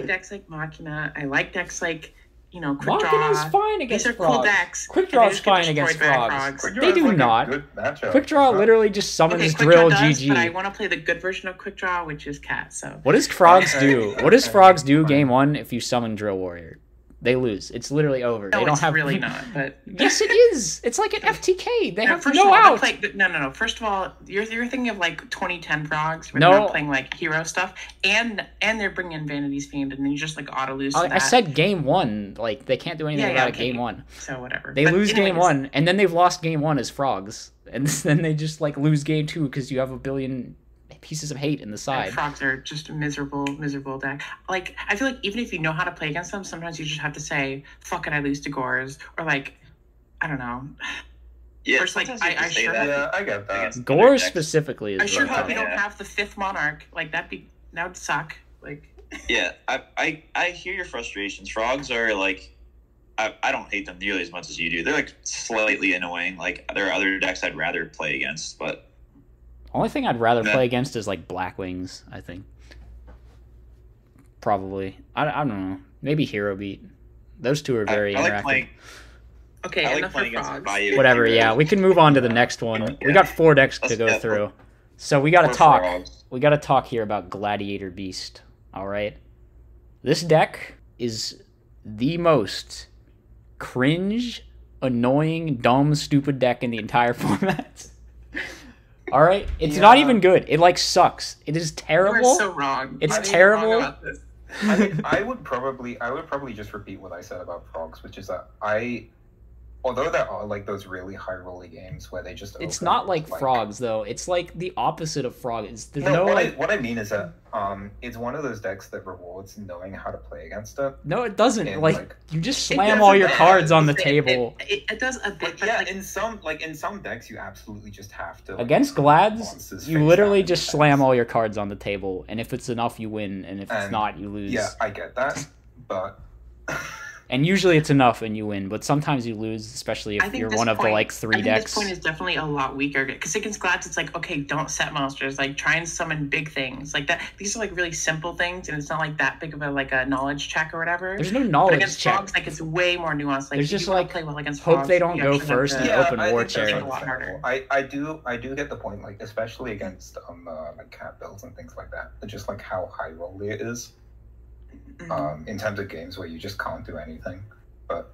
[SPEAKER 3] decks like Machina. I like decks like Quick
[SPEAKER 1] Machina's
[SPEAKER 3] Draw.
[SPEAKER 1] fine against
[SPEAKER 3] These are
[SPEAKER 1] Frogs.
[SPEAKER 3] cool decks.
[SPEAKER 1] Quick
[SPEAKER 3] and they
[SPEAKER 1] Draw's
[SPEAKER 3] just get
[SPEAKER 1] fine against
[SPEAKER 3] destroyed by
[SPEAKER 1] Frogs.
[SPEAKER 5] Quick
[SPEAKER 1] They
[SPEAKER 5] Draw is
[SPEAKER 1] do
[SPEAKER 5] like a
[SPEAKER 1] not.
[SPEAKER 5] good matchup.
[SPEAKER 1] Quick Draw literally just summons
[SPEAKER 3] Okay, Quick
[SPEAKER 1] Drill
[SPEAKER 3] Draw does,
[SPEAKER 1] GG.
[SPEAKER 3] but I want to play the good version of Quick Draw, which is Cat. So
[SPEAKER 1] What does Frogs do?
[SPEAKER 5] Okay,
[SPEAKER 1] What does
[SPEAKER 5] okay,
[SPEAKER 1] Frogs do
[SPEAKER 5] fine.
[SPEAKER 1] game one if you summon Drill Warrior? They lose. It's literally over.
[SPEAKER 3] no,
[SPEAKER 1] they don't
[SPEAKER 3] it's
[SPEAKER 1] have
[SPEAKER 3] really not. But
[SPEAKER 1] Yes, it is. It's like an FTK. They have
[SPEAKER 3] first
[SPEAKER 1] no
[SPEAKER 3] of all,
[SPEAKER 1] out.
[SPEAKER 3] no. First of all, you're thinking of like 2010 Frogs, where
[SPEAKER 1] No.
[SPEAKER 3] they're not playing like hero stuff, and they're bringing in Vanity's Fiend, and then you just like auto lose. To
[SPEAKER 1] I
[SPEAKER 3] that.
[SPEAKER 1] said game one. Like they can't do anything
[SPEAKER 3] Yeah,
[SPEAKER 1] about it
[SPEAKER 3] okay.
[SPEAKER 1] game one.
[SPEAKER 3] So whatever.
[SPEAKER 1] They
[SPEAKER 3] But
[SPEAKER 1] lose game
[SPEAKER 3] anyways,
[SPEAKER 1] one, and then they've lost game one as Frogs, and then they just like lose game two because you have a billion pieces of hate in the
[SPEAKER 3] and
[SPEAKER 1] side.
[SPEAKER 3] Frogs are just a miserable deck. Like I feel like even if you know how to play against them, sometimes you just have to say, "Fuck it, I lose to Gores," or like, I don't know.
[SPEAKER 4] Yeah,
[SPEAKER 3] First, like,
[SPEAKER 4] sometimes you have
[SPEAKER 3] I
[SPEAKER 4] to say
[SPEAKER 3] sure
[SPEAKER 4] that
[SPEAKER 5] Yeah, I get that.
[SPEAKER 4] against
[SPEAKER 1] Gore
[SPEAKER 4] other decks.
[SPEAKER 1] specifically is
[SPEAKER 3] I sure
[SPEAKER 1] rough.
[SPEAKER 3] hope we don't
[SPEAKER 4] Yeah.
[SPEAKER 3] have the 5th Monarch. Like that would suck. Like
[SPEAKER 4] Yeah, I hear your frustrations. Frogs are like, I don't hate them nearly as much as you do. They're like slightly annoying. Like there are other decks I'd rather play against, but
[SPEAKER 1] Only thing I'd rather
[SPEAKER 4] Yeah.
[SPEAKER 1] play against is like Blackwings. I think probably. I don't know. Maybe Hero Beat. Those two are very
[SPEAKER 4] I
[SPEAKER 1] interactive.
[SPEAKER 4] like playing.
[SPEAKER 3] okay,
[SPEAKER 4] I like
[SPEAKER 3] enough for
[SPEAKER 4] playing against
[SPEAKER 3] Frogs.
[SPEAKER 4] Bayou.
[SPEAKER 1] Whatever. Yeah, we can move on to the next one. We got 4 decks to
[SPEAKER 4] Let's
[SPEAKER 1] go
[SPEAKER 4] get-
[SPEAKER 1] through, so we got to
[SPEAKER 4] Or
[SPEAKER 1] talk.
[SPEAKER 4] Frogs.
[SPEAKER 1] We got to talk here about Gladiator Beast. All right, this deck is the most cringe, annoying, dumb, stupid deck in the entire format. All right, it's not
[SPEAKER 5] Yeah.
[SPEAKER 1] even good. It like sucks. It is
[SPEAKER 3] You
[SPEAKER 1] terrible.
[SPEAKER 3] are so wrong.
[SPEAKER 1] It's
[SPEAKER 3] I'm so
[SPEAKER 1] terrible.
[SPEAKER 3] wrong about this.
[SPEAKER 5] I mean, I would probably just repeat what I said about Frogs, which is that although there are like those really high roller games where they just
[SPEAKER 1] It's
[SPEAKER 5] open
[SPEAKER 1] not
[SPEAKER 5] with,
[SPEAKER 1] like Frogs though. It's like the opposite of Frogs. There's
[SPEAKER 5] No,
[SPEAKER 1] no,
[SPEAKER 5] what I mean is that it's one of those decks that rewards knowing how to play against it.
[SPEAKER 1] no, it doesn't.
[SPEAKER 5] And,
[SPEAKER 1] Like you just
[SPEAKER 3] It
[SPEAKER 1] slam
[SPEAKER 3] doesn't
[SPEAKER 1] all your
[SPEAKER 5] matter.
[SPEAKER 1] cards on the
[SPEAKER 3] It-
[SPEAKER 1] table.
[SPEAKER 3] It does a bit,
[SPEAKER 5] But
[SPEAKER 3] but
[SPEAKER 5] yeah,
[SPEAKER 3] like,
[SPEAKER 5] in some decks you absolutely just have to.
[SPEAKER 1] Against Glads,
[SPEAKER 5] monsters
[SPEAKER 1] you
[SPEAKER 5] face
[SPEAKER 1] literally
[SPEAKER 5] down
[SPEAKER 1] just
[SPEAKER 5] in
[SPEAKER 1] slam
[SPEAKER 5] defense.
[SPEAKER 1] all your cards on the table, and if it's enough, you win, and if it's
[SPEAKER 5] And,
[SPEAKER 1] not, you lose.
[SPEAKER 5] Yeah, I get that, but
[SPEAKER 1] And usually it's enough and you win, but sometimes you lose, especially
[SPEAKER 3] I
[SPEAKER 1] if
[SPEAKER 3] think
[SPEAKER 1] you're
[SPEAKER 3] this
[SPEAKER 1] one of the
[SPEAKER 3] point-
[SPEAKER 1] like
[SPEAKER 3] I
[SPEAKER 1] 3
[SPEAKER 3] think
[SPEAKER 1] decks.
[SPEAKER 3] this point is definitely a lot weaker because against Glads, it's like, okay, don't set monsters. Like try and summon big things like that. These are like really simple things, and it's not like that big of a like a knowledge check or whatever.
[SPEAKER 1] There's no
[SPEAKER 3] But
[SPEAKER 1] knowledge
[SPEAKER 3] against
[SPEAKER 1] check.
[SPEAKER 3] Frogs, like it's way more nuanced. Like
[SPEAKER 1] There's
[SPEAKER 3] if
[SPEAKER 1] just,
[SPEAKER 3] you wanna
[SPEAKER 1] like,
[SPEAKER 3] play well against
[SPEAKER 1] hope
[SPEAKER 3] Frogs,
[SPEAKER 1] they don't
[SPEAKER 3] you
[SPEAKER 1] go
[SPEAKER 3] actually have
[SPEAKER 1] first
[SPEAKER 3] to-
[SPEAKER 1] and
[SPEAKER 5] yeah,
[SPEAKER 1] open
[SPEAKER 5] I
[SPEAKER 1] war
[SPEAKER 5] think that's
[SPEAKER 1] chair.
[SPEAKER 3] a lot harder.
[SPEAKER 5] I do get the point, like especially against like cat builds and things like that. Just like how high rolly it is.
[SPEAKER 3] Mhm.
[SPEAKER 5] In terms of games where you just can't do anything. But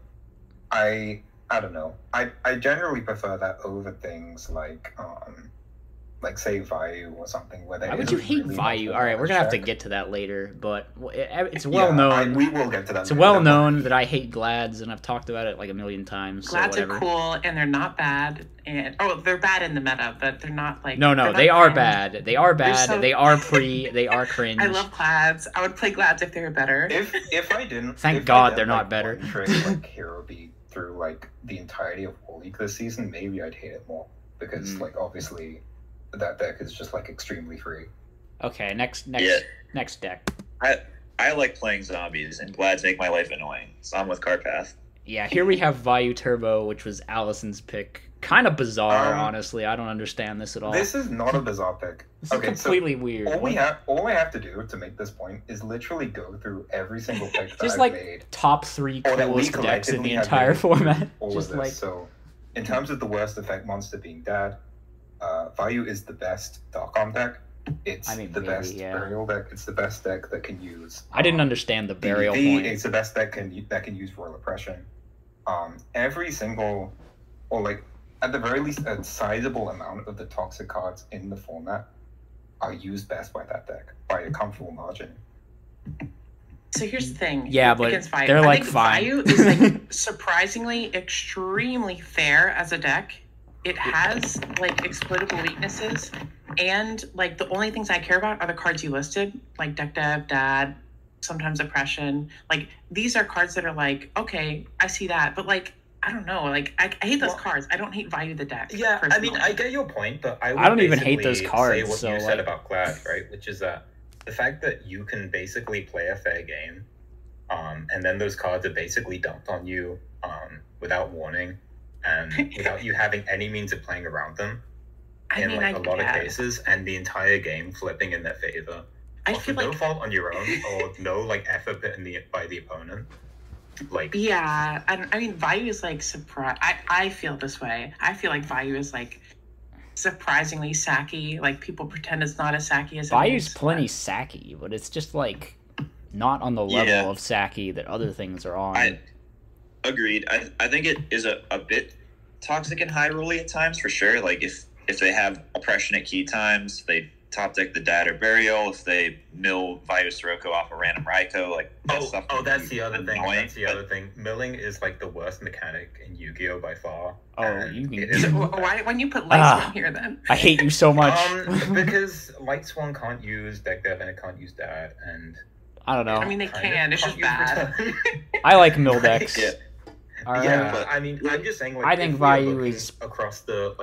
[SPEAKER 5] I don't know. I generally prefer that over things like like say Vayu or something where they.
[SPEAKER 1] Why would you hate Vayu? All right, we're gonna have to get to that later, but it's well known.
[SPEAKER 5] We will get to that.
[SPEAKER 1] It's well known that I hate Glads, and I've talked about it like a million times.
[SPEAKER 3] Glads are cool, and they're not bad. And they're bad in the meta, but they're not like.
[SPEAKER 1] No, they are bad. They are bad. They are they are cringe.
[SPEAKER 3] I love Glads. I would play Glads if they were better.
[SPEAKER 5] If I didn't.
[SPEAKER 1] Thank God they're not better.
[SPEAKER 5] Trade like Hero Beat through like the entirety of War League this season, maybe I'd hate it more because like obviously that deck is just like extremely free.
[SPEAKER 1] Okay, next deck.
[SPEAKER 4] I like playing zombies, and Glads make my life annoying, so I'm with Carpath.
[SPEAKER 1] Yeah, here we have Vayu Turbo, which was Allison's pick. Kind of bizarre, honestly. I don't understand this at all.
[SPEAKER 5] This is not a bizarre pick.
[SPEAKER 1] This is completely weird.
[SPEAKER 5] All I have to do to make this point is literally go through every single pick that
[SPEAKER 1] just
[SPEAKER 5] I've
[SPEAKER 1] like
[SPEAKER 5] made.
[SPEAKER 1] Top 3 coolest decks in the entire format. Just like
[SPEAKER 5] so, in terms of the worst effect monster being Dad, Vayu is the best Dark Arm deck. It's the best burial deck. It's the best deck that can use.
[SPEAKER 1] I didn't understand the burial point.
[SPEAKER 5] It's the best deck that can use Royal Oppression. Every single, or like at the very least, a sizable amount of the toxic cards in the format are used best by that deck by a comfortable margin.
[SPEAKER 3] So here's the thing.
[SPEAKER 1] Yeah, but they're like fine.
[SPEAKER 3] Vayu is like surprisingly extremely fair as a deck. It has like exploitable weaknesses, and like the only things I care about are the cards you listed, like Deck Dev, Dad, sometimes Oppression. Like these are cards that are like, okay, I see that, but like I don't know, like I hate those cards. I don't hate Vayu the deck.
[SPEAKER 2] Yeah,
[SPEAKER 3] personally.
[SPEAKER 2] I mean I get your point, but I
[SPEAKER 1] don't even hate those cards.
[SPEAKER 2] Say what
[SPEAKER 1] so
[SPEAKER 2] you
[SPEAKER 1] like...
[SPEAKER 2] said about Glad, right? Which is that the fact that you can basically play a fair game, and then those cards are basically dumped on you, without warning. And without you having any means of playing around them, in a lot of cases, and the entire game flipping in their favor.
[SPEAKER 3] I feel
[SPEAKER 2] no fault on your own, or no like effort put in by the opponent. Like
[SPEAKER 3] yeah, and I mean Vayu is like surprise. I feel this way. I feel like Vayu is like surprisingly sacky. Like people pretend it's not as sacky as
[SPEAKER 1] Vayu's plenty sacky, but it's just like not on the level of sacky that other things are on.
[SPEAKER 4] Agreed. I think it is a bit toxic and high rolly at times for sure. Like if they have oppression at key times, they top deck the Dad or Burial. If they mill Vayu Sirocco off a random Raikou, like
[SPEAKER 2] that's the other thing. That's the other thing. Milling is like the worst mechanic in Yu-Gi-Oh by far.
[SPEAKER 3] Why when you put Light Swan here then?
[SPEAKER 1] I hate you so much.
[SPEAKER 2] Because Light Swan can't use Deck Dev and it can't use Dad, and
[SPEAKER 1] I don't know.
[SPEAKER 3] I mean they can. It's just bad.
[SPEAKER 1] I like mill decks.
[SPEAKER 2] Yeah. Yeah, but I mean, I'm just saying. Like,
[SPEAKER 1] I think Vayu is
[SPEAKER 2] across the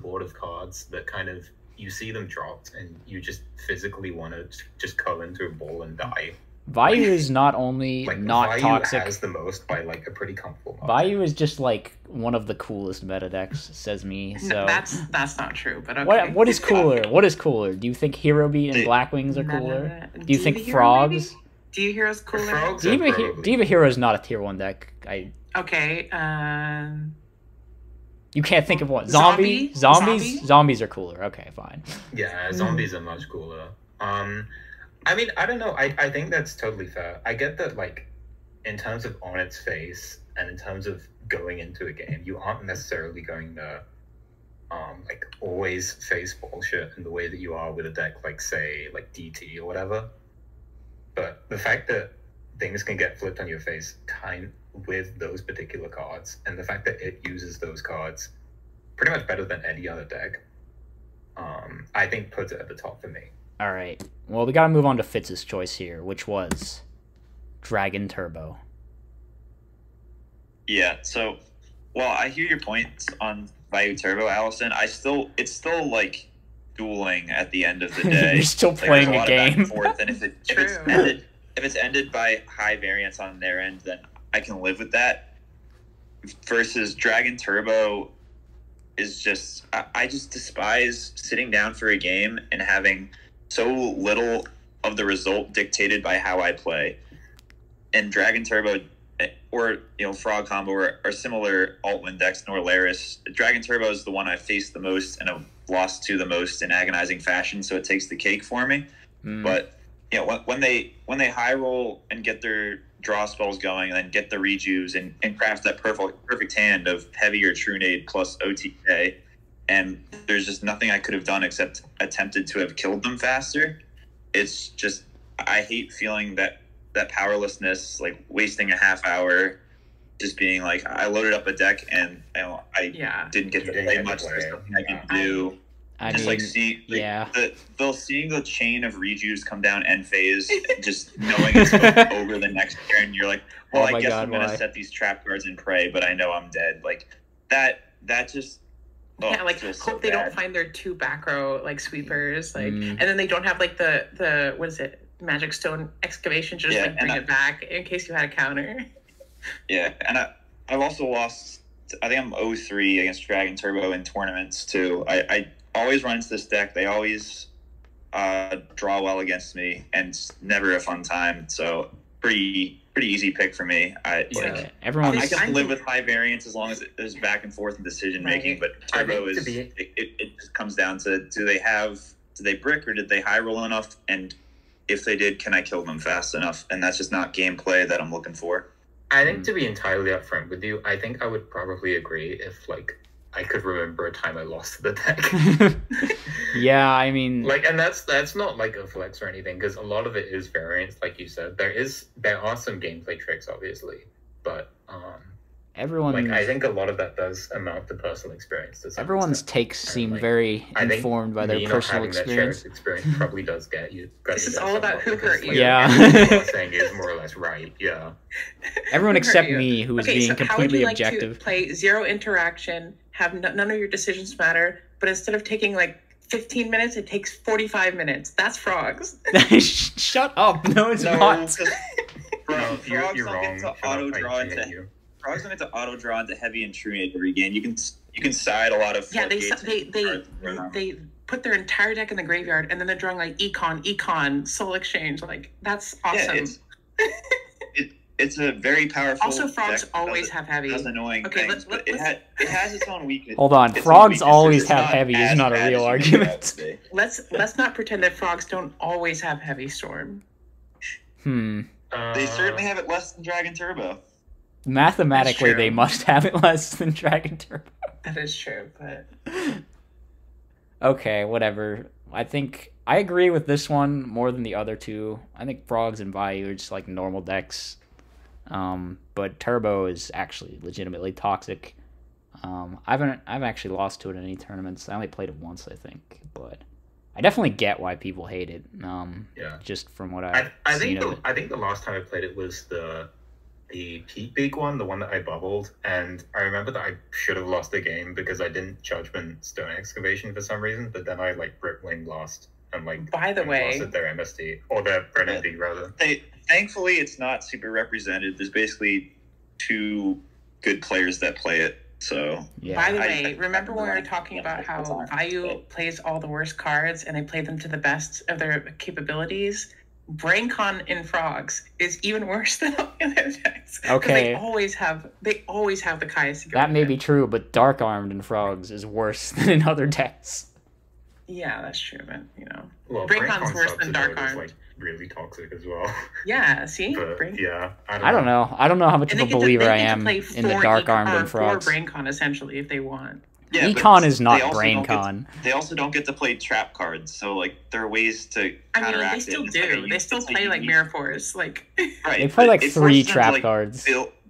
[SPEAKER 2] board of cards that kind of you see them dropped, and you just physically want to just curl into a ball and die.
[SPEAKER 1] Vayu is not only not
[SPEAKER 2] Vayu
[SPEAKER 1] toxic.
[SPEAKER 2] has the most by like a pretty comfortable margin.
[SPEAKER 1] Vayu is just like one of the coolest meta decks, says me. So
[SPEAKER 3] no, that's not true. But okay.
[SPEAKER 1] What is cooler? What is cooler? Do you think Hero Beat and Blackwings are cooler? Do you think Frogs?
[SPEAKER 3] Do you Heroes cooler?
[SPEAKER 1] Diva Hero is not a tier 1 deck.
[SPEAKER 3] Okay.
[SPEAKER 1] You can't think of what?
[SPEAKER 3] Zombies
[SPEAKER 1] Zombies are cooler. Okay, fine.
[SPEAKER 2] Yeah, zombies are much cooler. I mean, I don't know. I think that's totally fair. I get that, like, in terms of on its face and in terms of going into a game, you aren't necessarily going to, like, always face bullshit in the way that you are with a deck like, say, like DT or whatever. But the fact that things can get flipped on your face with those particular cards, and the fact that it uses those cards pretty much better than any other deck, I think puts it at the top for me.
[SPEAKER 1] All right. Well, we got to move on to Fitz's choice here, which was Dragon Turbo.
[SPEAKER 4] Yeah. So, well, I hear your points on Vayu Turbo, Allison. It's still like dueling at the end of the day.
[SPEAKER 1] You're still playing a game.
[SPEAKER 4] And if it's ended by high variance on their end, then I can live with that. Versus Dragon Turbo is just, I just despise sitting down for a game and having so little of the result dictated by how I play. And Dragon Turbo or Frog Combo are similar alt-win decks in Orlaris. Dragon Turbo is the one I faced the most and have lost to the most in agonizing fashion, so it takes the cake for me. But when they high roll and get their draw spells going and then get the rejuves and craft that perfect hand of heavier True Nade plus OTA, and there's just nothing I could have done except attempted to have killed them faster. It's just, I hate feeling that powerlessness, like wasting a half hour just being like, I loaded up a deck and I didn't get to play much. There's nothing I can do. Seeing the chain of rejues come down end phase, just knowing it's over the next turn, you're like, well, I guess I'm gonna set these trap cards and pray, but I know I'm dead. Like that just
[SPEAKER 3] hope they don't find their 2 back row like sweepers, like and then they don't have like the what is it, Magic Stone Excavation, just bring it back in case you had a counter.
[SPEAKER 4] Yeah, and I've also lost, I think I'm 0-3 against Dragon Turbo in tournaments too. I always run into this deck. They always draw well against me, and it's never a fun time. So pretty easy pick for me. I can live with high variance as long as there's back and forth in decision making. But Turbo it just comes down to did they brick or did they high roll enough? And if they did, can I kill them fast enough? And that's just not gameplay that I'm looking for.
[SPEAKER 5] I think to be entirely upfront with you, I think I would probably agree if I could remember a time I lost to the deck.
[SPEAKER 1] Yeah, I mean,
[SPEAKER 5] and that's not like a flex or anything, because a lot of it is variance, like you said. There are some gameplay tricks, obviously, but
[SPEAKER 1] everyone,
[SPEAKER 5] I think a lot of that does amount to personal experience.
[SPEAKER 1] Everyone's takes seem very informed by their personal experience.
[SPEAKER 5] That experience probably does get you.
[SPEAKER 3] This is all about who hurt you.
[SPEAKER 1] Yeah,
[SPEAKER 5] what I'm saying is more or less right. Yeah.
[SPEAKER 1] Everyone except me, who is being completely objective.
[SPEAKER 3] How would you like to play 0 interaction, have none of your decisions matter, but instead of taking 15 minutes, it takes 45 minutes. That's Frogs.
[SPEAKER 1] Shut up! No, it's not.
[SPEAKER 4] Frogs don't get to auto draw into. Frogs don't get to auto draw into heavy and true every game. You can side a lot of.
[SPEAKER 3] Yeah, they put their entire deck in the graveyard, and then they're drawing Econ, Soul Exchange. That's awesome.
[SPEAKER 4] Yeah, it's a very powerful.
[SPEAKER 3] Also, Frogs always have heavy.
[SPEAKER 4] That's annoying. Okay, but it has its own weakness.
[SPEAKER 1] Hold on, Frogs always have heavy is not a real argument.
[SPEAKER 3] Let's not pretend that Frogs don't always have heavy storm.
[SPEAKER 4] They certainly have it less than Dragon Turbo.
[SPEAKER 1] Mathematically, they must have it less than Dragon Turbo.
[SPEAKER 3] That is true, but
[SPEAKER 1] okay, whatever. I think I agree with this one more than the other two. I think Frogs and Bayou are just normal decks. But Turbo is actually legitimately toxic. I haven't actually lost to it in any tournaments. I only played it once, I think, but I definitely get why people hate it. Just from what I think
[SPEAKER 5] the last time I played it was the Pete Big one, the one that I bubbled, and I remember that I should have lost the game because I didn't Judgment Stone Excavation for some reason, but then I Rip Wing lost and
[SPEAKER 3] by the way,
[SPEAKER 5] lost their MST or their Brennan rather.
[SPEAKER 4] Thankfully, it's not super represented. There's basically 2 good players that play it. So
[SPEAKER 3] yeah. By the way, remember when we were talking about how Bayou plays all the worst cards and they play them to the best of their capabilities? BrainCon in Frogs is even worse than all the other decks.
[SPEAKER 1] Okay.
[SPEAKER 3] They always have the Kai's.
[SPEAKER 1] That may be true, but Dark Armed in Frogs is worse than in other decks.
[SPEAKER 3] Yeah, that's true, but
[SPEAKER 5] well,
[SPEAKER 3] BrainCon's worse than Dark Armed.
[SPEAKER 5] Really toxic as well.
[SPEAKER 3] Yeah, see?
[SPEAKER 5] Yeah.
[SPEAKER 1] I don't know. I don't know how much of a believer I am in the Dark Armed and Frogs.
[SPEAKER 3] Or BrainCon, essentially, if they want.
[SPEAKER 4] Yeah,
[SPEAKER 1] Econ is not BrainCon.
[SPEAKER 4] They also don't get to play trap cards, so there are ways to counteract
[SPEAKER 3] they still do. They still play Mirror Force,
[SPEAKER 4] Right.
[SPEAKER 1] They play 3 trap cards.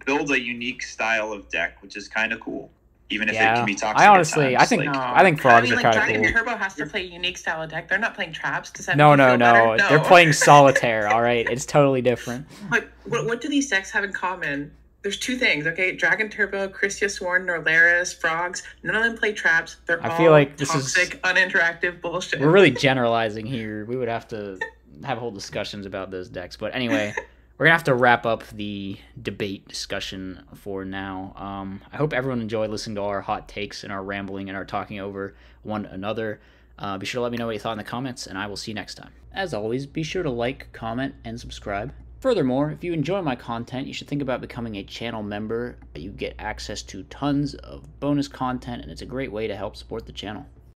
[SPEAKER 4] Build a unique style of deck, which is kind of cool. Even if it can be toxic.
[SPEAKER 1] I think Frogs are kind of cool.
[SPEAKER 3] Dragon Turbo has to play a unique style of deck. They're not playing traps. Does that
[SPEAKER 1] no.
[SPEAKER 3] No,
[SPEAKER 1] They're playing Solitaire. All right, it's totally different.
[SPEAKER 3] But what do these decks have in common? There's 2 things, okay? Dragon Turbo, Christia Sworn, Norlaris, Frogs. None of them play traps. They're all
[SPEAKER 1] feel like this
[SPEAKER 3] toxic, uninteractive bullshit.
[SPEAKER 1] We're really generalizing here. We would have to have whole discussions about those decks. But anyway, we're going to have to wrap up the debate discussion for now. I hope everyone enjoyed listening to all our hot takes and our rambling and our talking over one another. Be sure to let me know what you thought in the comments, and I will see you next time. As always, be sure to like, comment, and subscribe. Furthermore, if you enjoy my content, you should think about becoming a channel member. You get access to tons of bonus content, and it's a great way to help support the channel.